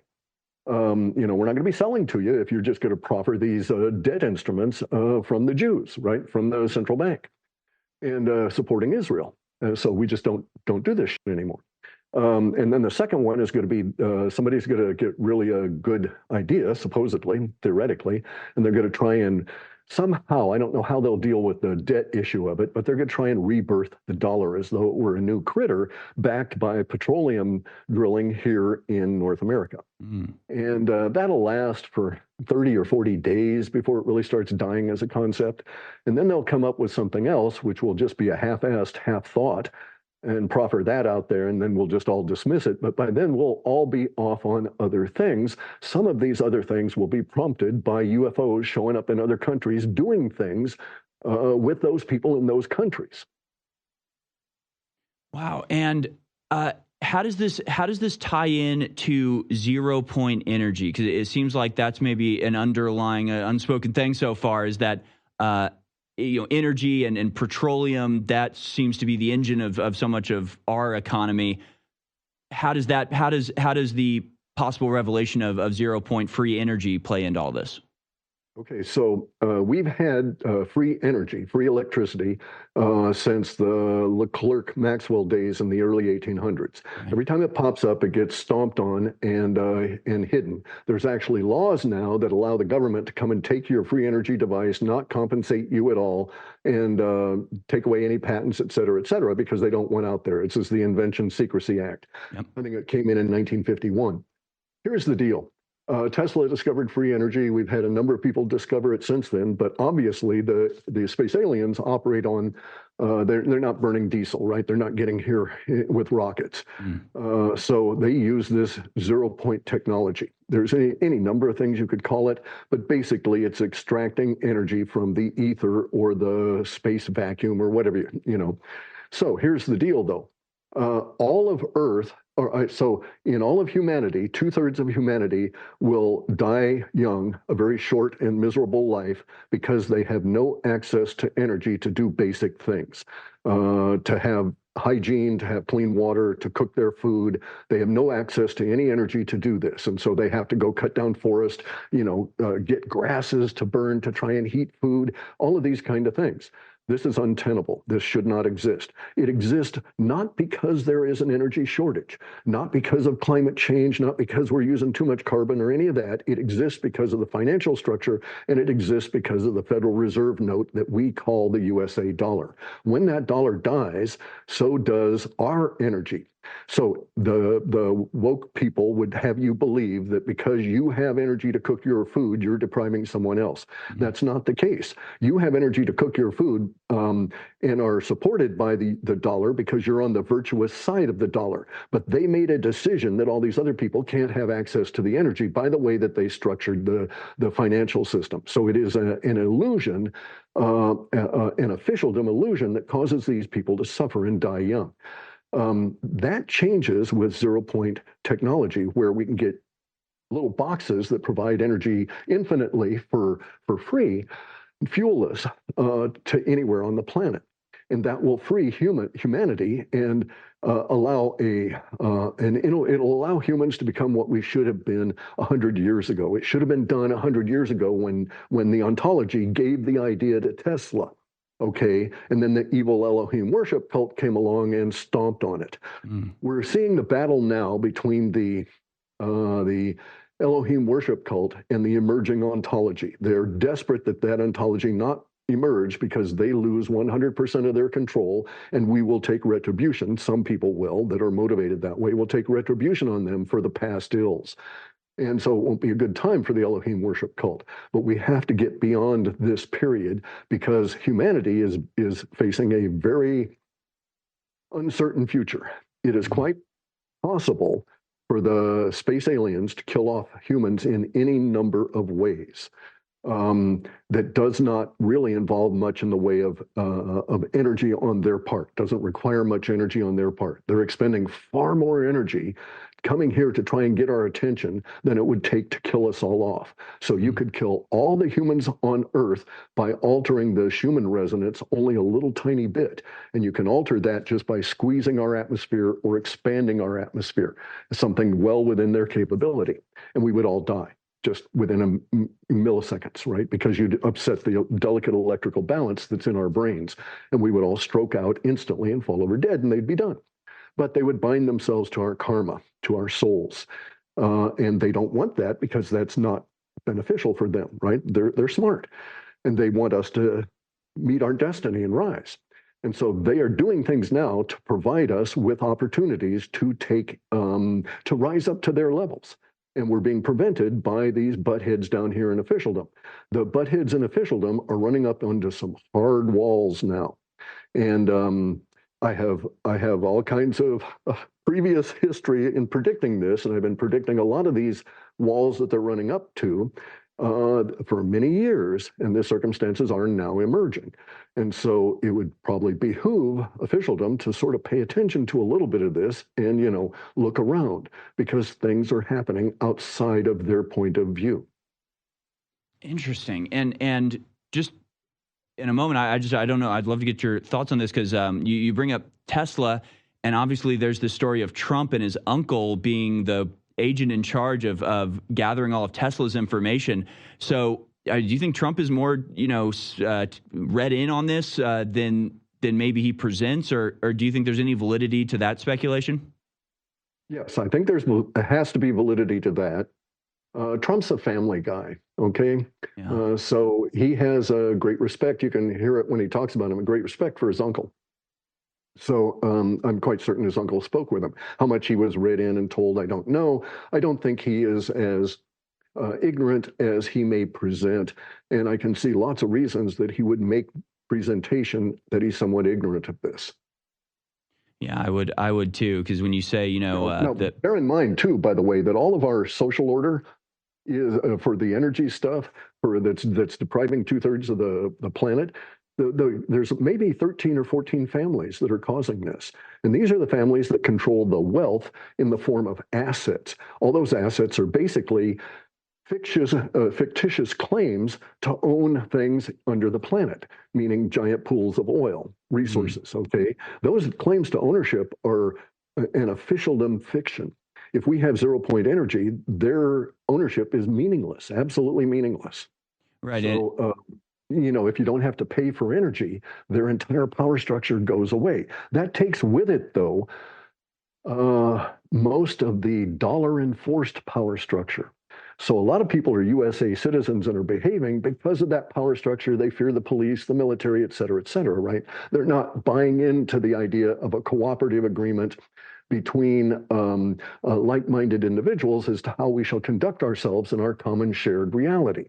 We're not going to be selling to you if you're just going to proffer these debt instruments from the Jews, right, from the central bank, and supporting Israel. So we just don't do this shit anymore. And then the second one is going to be somebody's going to get really a good idea, supposedly, theoretically, and they're going to try and somehow, I don't know how they'll deal with the debt issue of it, but they're going to try and rebirth the dollar as though it were a new critter backed by petroleum drilling here in North America. And that'll last for 30 or 40 days before it really starts dying as a concept. And then they'll come up with something else, which will just be a half-assed, half-thought, and proffer that out there, and then we'll just all dismiss it. But by then, we'll all be off on other things. Some of these other things will be prompted by UFOs showing up in other countries doing things with those people in those countries. Wow. And how does this tie in to 0 point energy? Because it seems like that's maybe an underlying unspoken thing so far, is that energy and petroleum, that seems to be the engine of so much of our economy. How does the possible revelation of 0 point free energy play into all this? Okay, so we've had free energy, free electricity since the Leclerc-Maxwell days in the early 1800s. Right. Every time it pops up, it gets stomped on and hidden. There's actually laws now that allow the government to come and take your free energy device, not compensate you at all, and take away any patents, et cetera, because they don't want out there. It's just the Invention Secrecy Act. Yep. I think it came in 1951. Here's the deal. Tesla discovered free energy. We've had a number of people discover it since then, but obviously the space aliens operate on, they're not burning diesel, right? They're not getting here with rockets. So they use this 0 point technology. There's any number of things you could call it, but basically it's extracting energy from the ether or the space vacuum or whatever, you know. So here's the deal though. All of Earth, so in all of humanity, 2/3 of humanity will die young, a very short and miserable life, because they have no access to energy to do basic things, to have hygiene, to have clean water, to cook their food. They have no access to any energy to do this. And so they have to go cut down forest, get grasses to burn to try and heat food, all of these kind of things. This is untenable. This should not exist. It exists not because there is an energy shortage, not because of climate change, not because we're using too much carbon or any of that. It exists because of the financial structure, and it exists because of the Federal Reserve note that we call the USA dollar. When that dollar dies, so does our energy. So the woke people would have you believe that because you have energy to cook your food, you're depriving someone else. That's not the case. You have energy to cook your food and are supported by the dollar because you're on the virtuous side of the dollar. But they made a decision that all these other people can't have access to the energy by the way that they structured the financial system. So it is an illusion, an officialdom illusion that causes these people to suffer and die young. That changes with 0 point technology, where we can get little boxes that provide energy infinitely for free, fuelless, to anywhere on the planet. And that will free humanity and it'll allow humans to become what we should have been 100 years ago. It should have been done 100 years ago when the ontology gave the idea to Tesla. Okay, and then the evil Elohim worship cult came along and stomped on it. We're seeing the battle now between the Elohim worship cult and the emerging ontology. They're desperate that ontology not emerge because they lose 100% of their control, and we will take retribution. Some people will, that are motivated that way, will take retribution on them for the past ills. And so it won't be a good time for the Elohim worship cult. But we have to get beyond this period because humanity is facing a very uncertain future. It is quite possible for the space aliens to kill off humans in any number of ways. That does not really involve much in the way of energy on their part, doesn't require much energy on their part. They're expending far more energy coming here to try and get our attention than it would take to kill us all off. So you could kill all the humans on Earth by altering the Schumann resonance only a little tiny bit. And you can alter that just by squeezing our atmosphere or expanding our atmosphere, something well within their capability. And we would all die just within milliseconds, right? Because you'd upset the delicate electrical balance that's in our brains. And we would all stroke out instantly and fall over dead, and they'd be done. But they would bind themselves to our karma, to our souls. And they don't want that because that's not beneficial for them, right? They're smart. And they want us to meet our destiny and rise. And so they are doing things now to provide us with opportunities to to rise up to their levels. And we're being prevented by these buttheads down here in officialdom. The buttheads in officialdom are running up onto some hard walls now. And I have all kinds of previous history in predicting this, and I've been predicting a lot of these walls that they're running up to for many years, and the circumstances are now emerging. And so it would probably behoove officialdom to sort of pay attention to a little bit of this and, look around, because things are happening outside of their point of view. Interesting. And just in a moment, I don't know. I'd love to get your thoughts on this because you bring up Tesla, and obviously there's the story of Trump and his uncle being the agent in charge of gathering all of Tesla's information. So do you think Trump is more, read in on this than maybe he presents, or do you think there's any validity to that speculation? Yes, I think there has to be validity to that. Trump's a family guy, okay? Yeah. So he has a great respect. You can hear it when he talks about him, a great respect for his uncle. So I'm quite certain his uncle spoke with him. How much he was read in and told, I don't know. I don't think he is as ignorant as he may present. And I can see lots of reasons that he would make presentation that he's somewhat ignorant of this. Yeah, I would too, because when you say, now, bear in mind too, by the way, that all of our social order is for the energy stuff that's depriving 2/3 of the planet. There's maybe 13 or 14 families that are causing this. And these are the families that control the wealth in the form of assets. All those assets are basically fictitious claims to own things under the planet, meaning giant pools of oil, resources, okay? Those claims to ownership are an officialdom fiction. If we have 0 Point Energy, their ownership is meaningless, absolutely meaningless. Right. So, if you don't have to pay for energy, their entire power structure goes away. That takes with it, though, most of the dollar-enforced power structure. So a lot of people are USA citizens and are behaving because of that power structure. They fear the police, the military, et cetera, right? They're not buying into the idea of a cooperative agreement between like-minded individuals as to how we shall conduct ourselves in our common shared reality,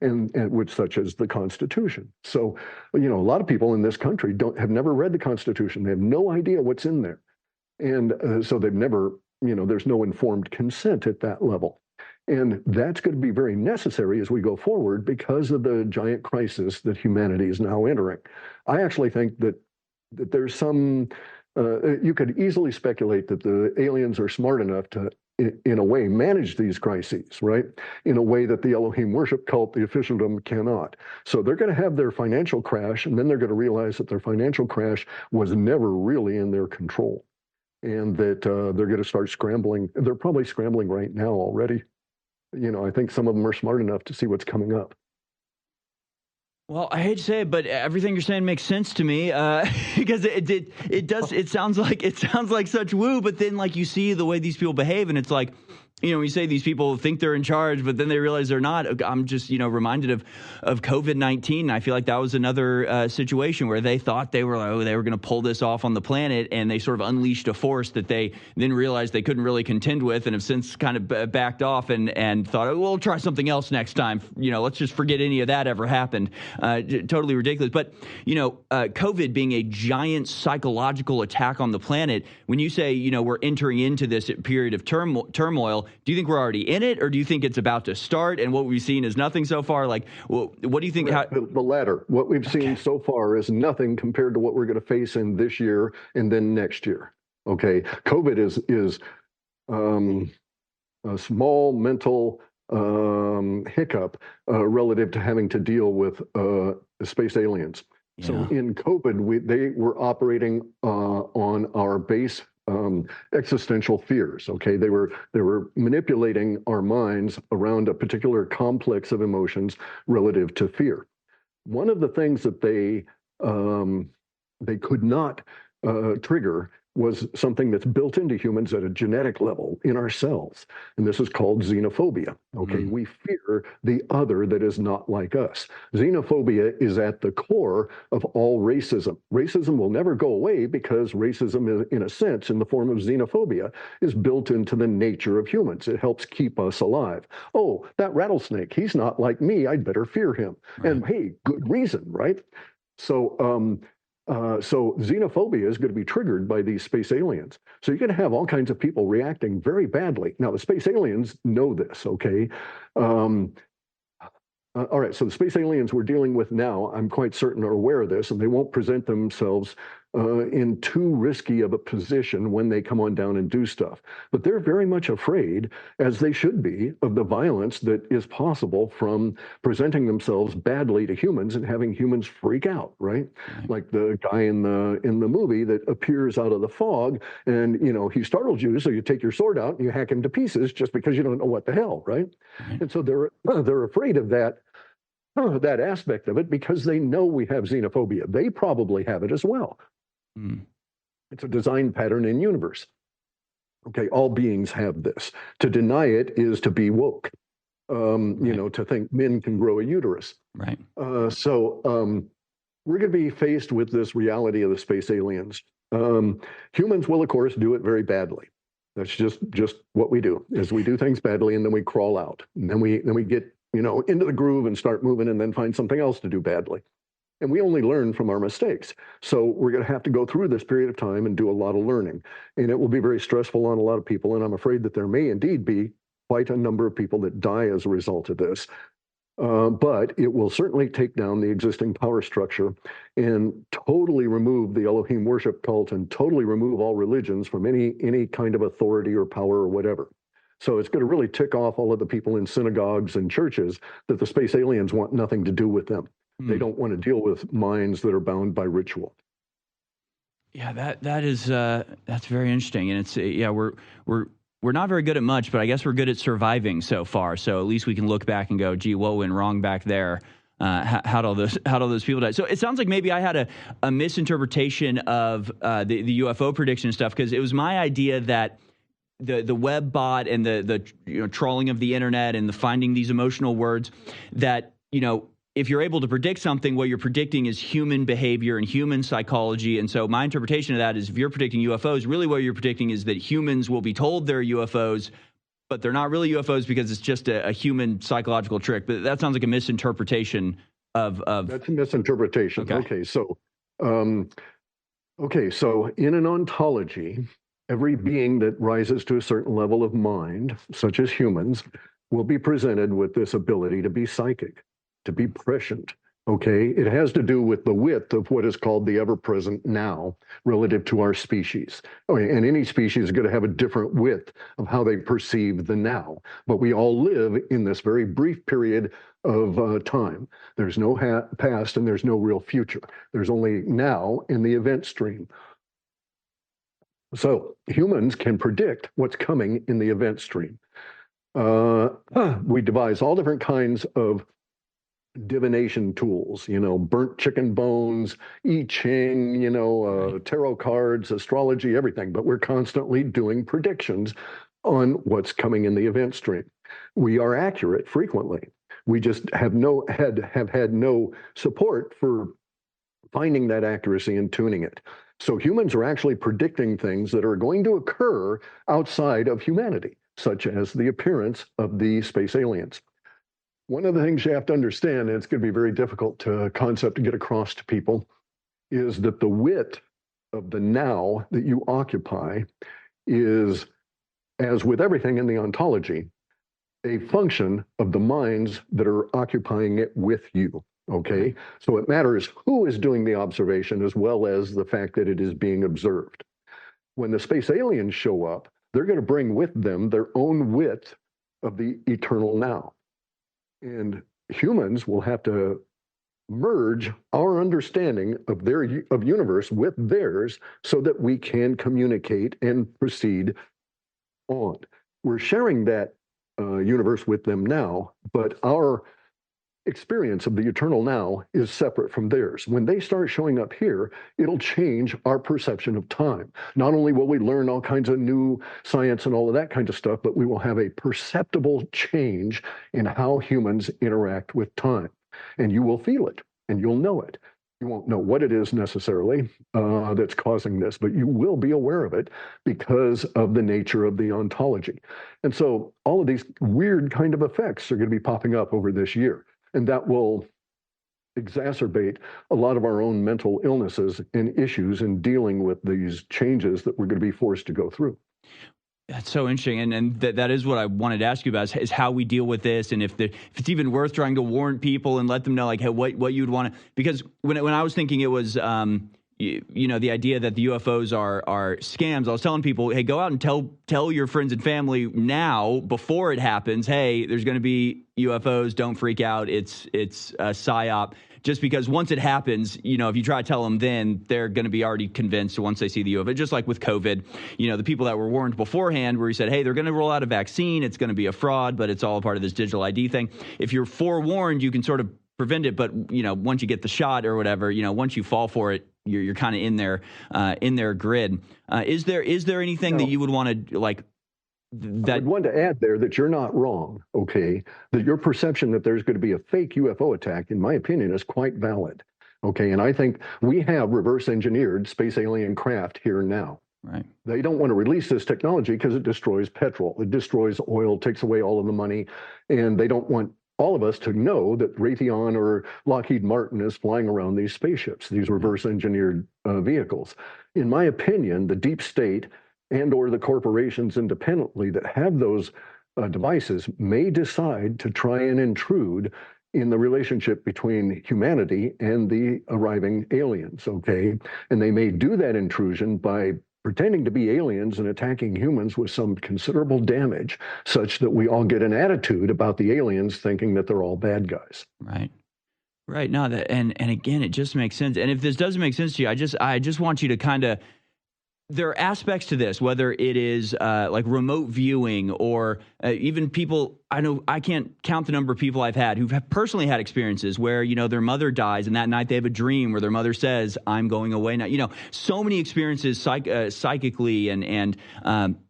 and which such as the Constitution. So, a lot of people in this country have never read the Constitution. They have no idea what's in there. And so they've never, there's no informed consent at that level. And that's going to be very necessary as we go forward because of the giant crisis that humanity is now entering. I actually think that there's some, you could easily speculate that the aliens are smart enough to, in a way, manage these crises, right? In a way that the Elohim worship cult, the officialdom, cannot. So they're going to have their financial crash, and then they're going to realize that their financial crash was never really in their control. And that they're going to start scrambling. They're probably scrambling right now already. I think some of them are smart enough to see what's coming up. Well, I hate to say it, but everything you're saying makes sense to me because it sounds like such woo. But then, like, you see the way these people behave, and it's like, you say these people think they're in charge, but then they realize they're not. I'm just, reminded of COVID-19. I feel like that was another situation where they thought they were going to pull this off on the planet, and they sort of unleashed a force that they then realized they couldn't really contend with, and have since kind of backed off and thought, oh, we'll try something else next time. Let's just forget any of that ever happened. Totally ridiculous. But, COVID being a giant psychological attack on the planet, when you say, we're entering into this period of turmoil, do you think we're already in it, or do you think it's about to start and what we've seen is nothing so far? Like, what do you think? The latter. What we've seen so far is nothing compared to what we're going to face in this year and then next year. Okay. COVID is a small mental hiccup relative to having to deal with space aliens. Yeah. So in COVID, they were operating on our base existential fears. Okay, they were manipulating our minds around a particular complex of emotions relative to fear. One of the things that they could not trigger was something that's built into humans at a genetic level in ourselves. And this is called xenophobia. Okay, we fear the other that is not like us. Xenophobia is at the core of all racism. Racism will never go away because racism is, in a sense, in the form of xenophobia, is built into the nature of humans. It helps keep us alive. Oh, that rattlesnake, he's not like me, I'd better fear him. Right. And hey, good reason, right? So xenophobia is going to be triggered by these space aliens. So you're going to have all kinds of people reacting very badly. Now, the space aliens know this, okay? All right, so the space aliens we're dealing with now, I'm quite certain, are aware of this, and they won't present themselves in too risky of a position when they come on down and do stuff. But they're very much afraid, as they should be, of the violence that is possible from presenting themselves badly to humans and having humans freak out, right? Like the guy in the movie that appears out of the fog, and he startles you, so you take your sword out and you hack him to pieces just because you don't know what the hell, right? And so they're afraid of that aspect of it because they know we have xenophobia. They probably have it as well. It's a design pattern in universe. Okay, all beings have this. To deny it is to be woke. To think men can grow a uterus. Right. So we're going to be faced with this reality of the space aliens. Humans will, of course, do it very badly. That's just what we do. Is we do things badly and then we crawl out, and then we get into the groove and start moving, and then find something else to do badly. And we only learn from our mistakes. So we're going to have to go through this period of time and do a lot of learning. And it will be very stressful on a lot of people. And I'm afraid that there may indeed be quite a number of people that die as a result of this. But it will certainly take down the existing power structure and totally remove the Elohim worship cult and totally remove all religions from any kind of authority or power or whatever. So it's going to really tick off all of the people in synagogues and churches that the space aliens want nothing to do with them. They don't want to deal with minds that are bound by ritual. Yeah, that's very interesting, and it's we're not very good at much, but I guess we're good at surviving so far. So at least we can look back and go, gee, what went wrong back there? How'd all those people die? So it sounds like maybe I had a misinterpretation of the UFO prediction stuff, because it was my idea that the web bot and the trawling of the internet and the finding these emotional words, that if you're able to predict something, what you're predicting is human behavior and human psychology. And so my interpretation of that is, if you're predicting UFOs, really what you're predicting is that humans will be told they're UFOs, but they're not really UFOs because it's just a human psychological trick. But that sounds like a misinterpretation of... That's a misinterpretation. Okay, so in an ontology, every being that rises to a certain level of mind, such as humans, will be presented with this ability to be psychic, to be prescient. Okay, it has to do with the width of what is called the ever-present now relative to our species. Okay, and any species is going to have a different width of how they perceive the now. But we all live in this very brief period of time. There's no past and there's no real future. There's only now in the event stream. So humans can predict what's coming in the event stream. We devise all different kinds of divination tools, burnt chicken bones, I Ching, tarot cards, astrology, everything. But we're constantly doing predictions on what's coming in the event stream. We are accurate frequently. We just have had no support for finding that accuracy and tuning it. So humans are actually predicting things that are going to occur outside of humanity, such as the appearance of the space aliens. One of the things you have to understand, and it's going to be very difficult to concept to get across to people, is that the width of the now that you occupy is, as with everything in the ontology, a function of the minds that are occupying it with you. Okay, so it matters who is doing the observation as well as the fact that it is being observed. When the space aliens show up, they're going to bring with them their own width of the eternal now. And humans will have to merge our understanding of of universe with theirs so that we can communicate and proceed on. We're sharing that universe with them now, but our experience of the eternal now is separate from theirs. When they start showing up here, it'll change our perception of time. Not only will we learn all kinds of new science and all of that kind of stuff, but we will have a perceptible change in how humans interact with time. And you will feel it, and you'll know it. You won't know what it is necessarily that's causing this, but you will be aware of it because of the nature of the ontology. And so all of these weird kind of effects are going to be popping up over this year. And that will exacerbate a lot of our own mental illnesses and issues in dealing with these changes that we're going to be forced to go through. That's so interesting, and that is what I wanted to ask you about, is how we deal with this, and if it's even worth trying to warn people and let them know, like, hey, what you'd want to. Because when I was thinking, it was you know, the idea that the UFOs are scams. I was telling people, hey, go out and tell your friends and family now before it happens. Hey, there's going to be UFOs. Don't freak out. It's a psyop. Just because once it happens, you know, if you try to tell them then, they're going to be already convinced once they see the UFO. Just like with COVID, you know, the people that were warned beforehand where he said, hey, they're going to roll out a vaccine. It's going to be a fraud, but it's all part of this digital ID thing. If you're forewarned, you can sort of prevent it. But, you know, once you get the shot or whatever, you know, once you fall for it, you're kind of in their grid. Is there anything that you would want to like? I would want to add there that you're not wrong, okay? That your perception that there's going to be a fake UFO attack, in my opinion, is quite valid, okay? And I think we have reverse engineered space alien craft here now. Right. They don't want to release this technology because it destroys petrol, it destroys oil, takes away all of the money, and they don't want all of us to know that Raytheon or Lockheed Martin is flying around these spaceships, these reverse engineered vehicles. In my opinion, the deep state and or the corporations independently that have those devices may decide to try and intrude in the relationship between humanity and the arriving aliens, okay? And they may do that intrusion by pretending to be aliens and attacking humans with some considerable damage, such that we all get an attitude about the aliens thinking that they're all bad guys. Right. Right. No, and again, it just makes sense. And if this doesn't make sense to you, I just want you to kind of, there are aspects to this, whether it is like remote viewing or even people, I know I can't count the number of people I've had who've personally had experiences where, you know, their mother dies and that night they have a dream where their mother says, I'm going away now. You know, so many experiences psychically and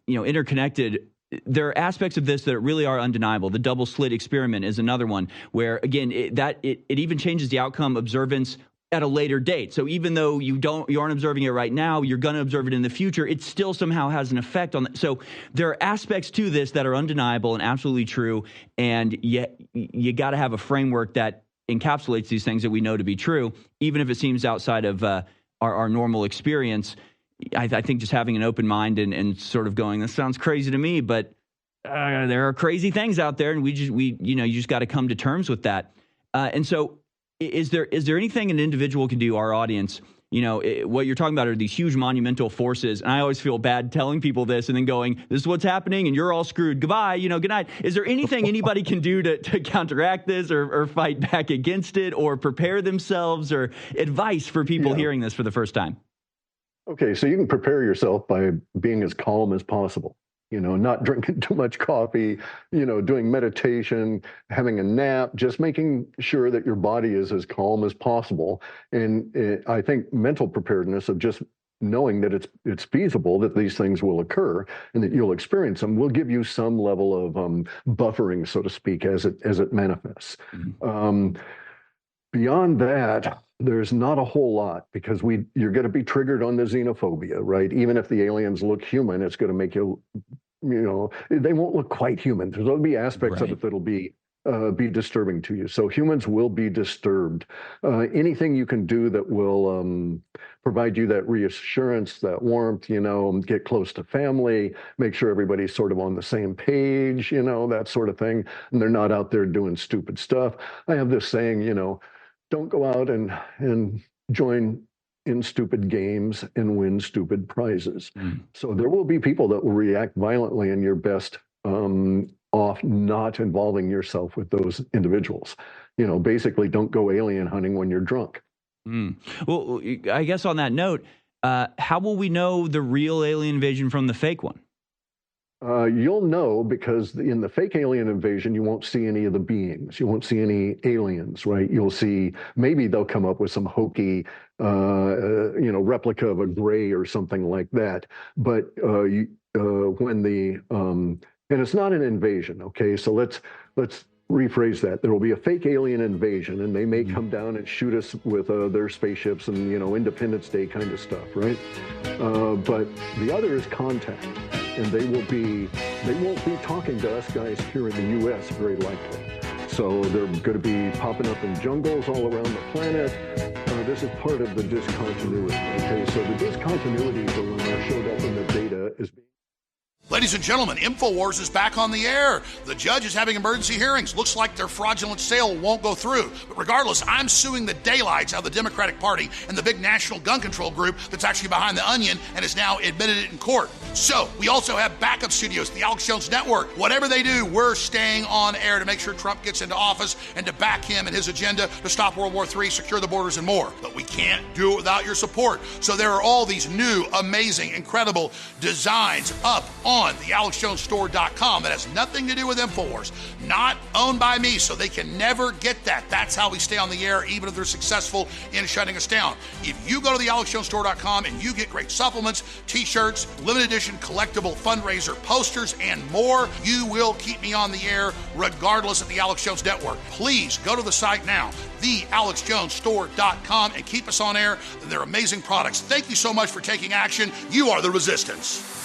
you know, interconnected. There are aspects of this that really are undeniable. The double slit experiment is another one where, again, it even changes the outcome observance at a later date. So even though you aren't observing it right now, you're going to observe it in the future, it still somehow has an effect on that. So there are aspects to this that are undeniable and absolutely true. And yet you got to have a framework that encapsulates these things that we know to be true, even if it seems outside of our normal experience. I think just having an open mind and sort of going, this sounds crazy to me, but there are crazy things out there, and you just got to come to terms with that. And so, is there anything an individual can do? Our audience, you know, what you're talking about are these huge monumental forces, and I always feel bad telling people this and then going, "This is what's happening, and you're all screwed. Goodbye, you know, good night." Is there anything anybody can do to counteract this, or fight back against it, or prepare themselves, or advice for people hearing this for the first time? Okay, so you can prepare yourself by being as calm as possible. You know, not drinking too much coffee, you know, doing meditation, having a nap, just making sure that your body is as calm as possible. And I think mental preparedness of just knowing that it's feasible that these things will occur and that you'll experience them will give you some level of buffering, so to speak, as it manifests. Mm-hmm. Beyond that, there's not a whole lot, because you're going to be triggered on the xenophobia, right? Even if the aliens look human, it's going to make you, you know, they won't look quite human. There'll be aspects of it that'll be disturbing to you. So humans will be disturbed. Anything you can do that will provide you that reassurance, that warmth, you know, get close to family, make sure everybody's sort of on the same page, you know, that sort of thing. And they're not out there doing stupid stuff. I have this saying, you know, don't go out and join in stupid games and win stupid prizes. So there will be people that will react violently, and you're best off not involving yourself with those individuals. You know, basically don't go alien hunting when you're drunk. Well, I guess on that note, how will we know the real alien invasion from the fake one? You'll know because in the fake alien invasion, you won't see any of the beings. You won't see any aliens, right? You'll see, maybe they'll come up with some hokey, you know, replica of a gray or something like that. But when and it's not an invasion, okay? So let's rephrase that. There will be a fake alien invasion, and they may come down and shoot us with their spaceships and, you know, Independence Day kind of stuff, right? But the other is contact. And they won't be talking to us guys here in the U.S. very likely. So they're going to be popping up in jungles all around the planet. This is part of the discontinuity. Okay, so the discontinuity for when they're showed up in the data is being Ladies and gentlemen, InfoWars is back on the air. The judge is having emergency hearings. Looks like their fraudulent sale won't go through. But regardless, I'm suing the daylights out of the Democratic Party and the big national gun control group that's actually behind the onion and has now admitted it in court. So we also have backup studios, the Alex Jones Network. Whatever they do, we're staying on air to make sure Trump gets into office and to back him and his agenda to stop World War III, secure the borders, and more. But we can't do it without your support. So there are all these new, amazing, incredible designs up on the AlexJonesStore.com that has nothing to do with InfoWars. Not owned by me, so they can never get that. That's how we stay on the air, even if they're successful in shutting us down. If you go to the AlexJonesStore.com and you get great supplements, t-shirts, limited edition collectible fundraiser posters, and more, you will keep me on the air regardless of the Alex Jones Network. Please go to the site now, thealexjonesstore.com, and keep us on air. They're amazing products. Thank you so much for taking action. You are the resistance.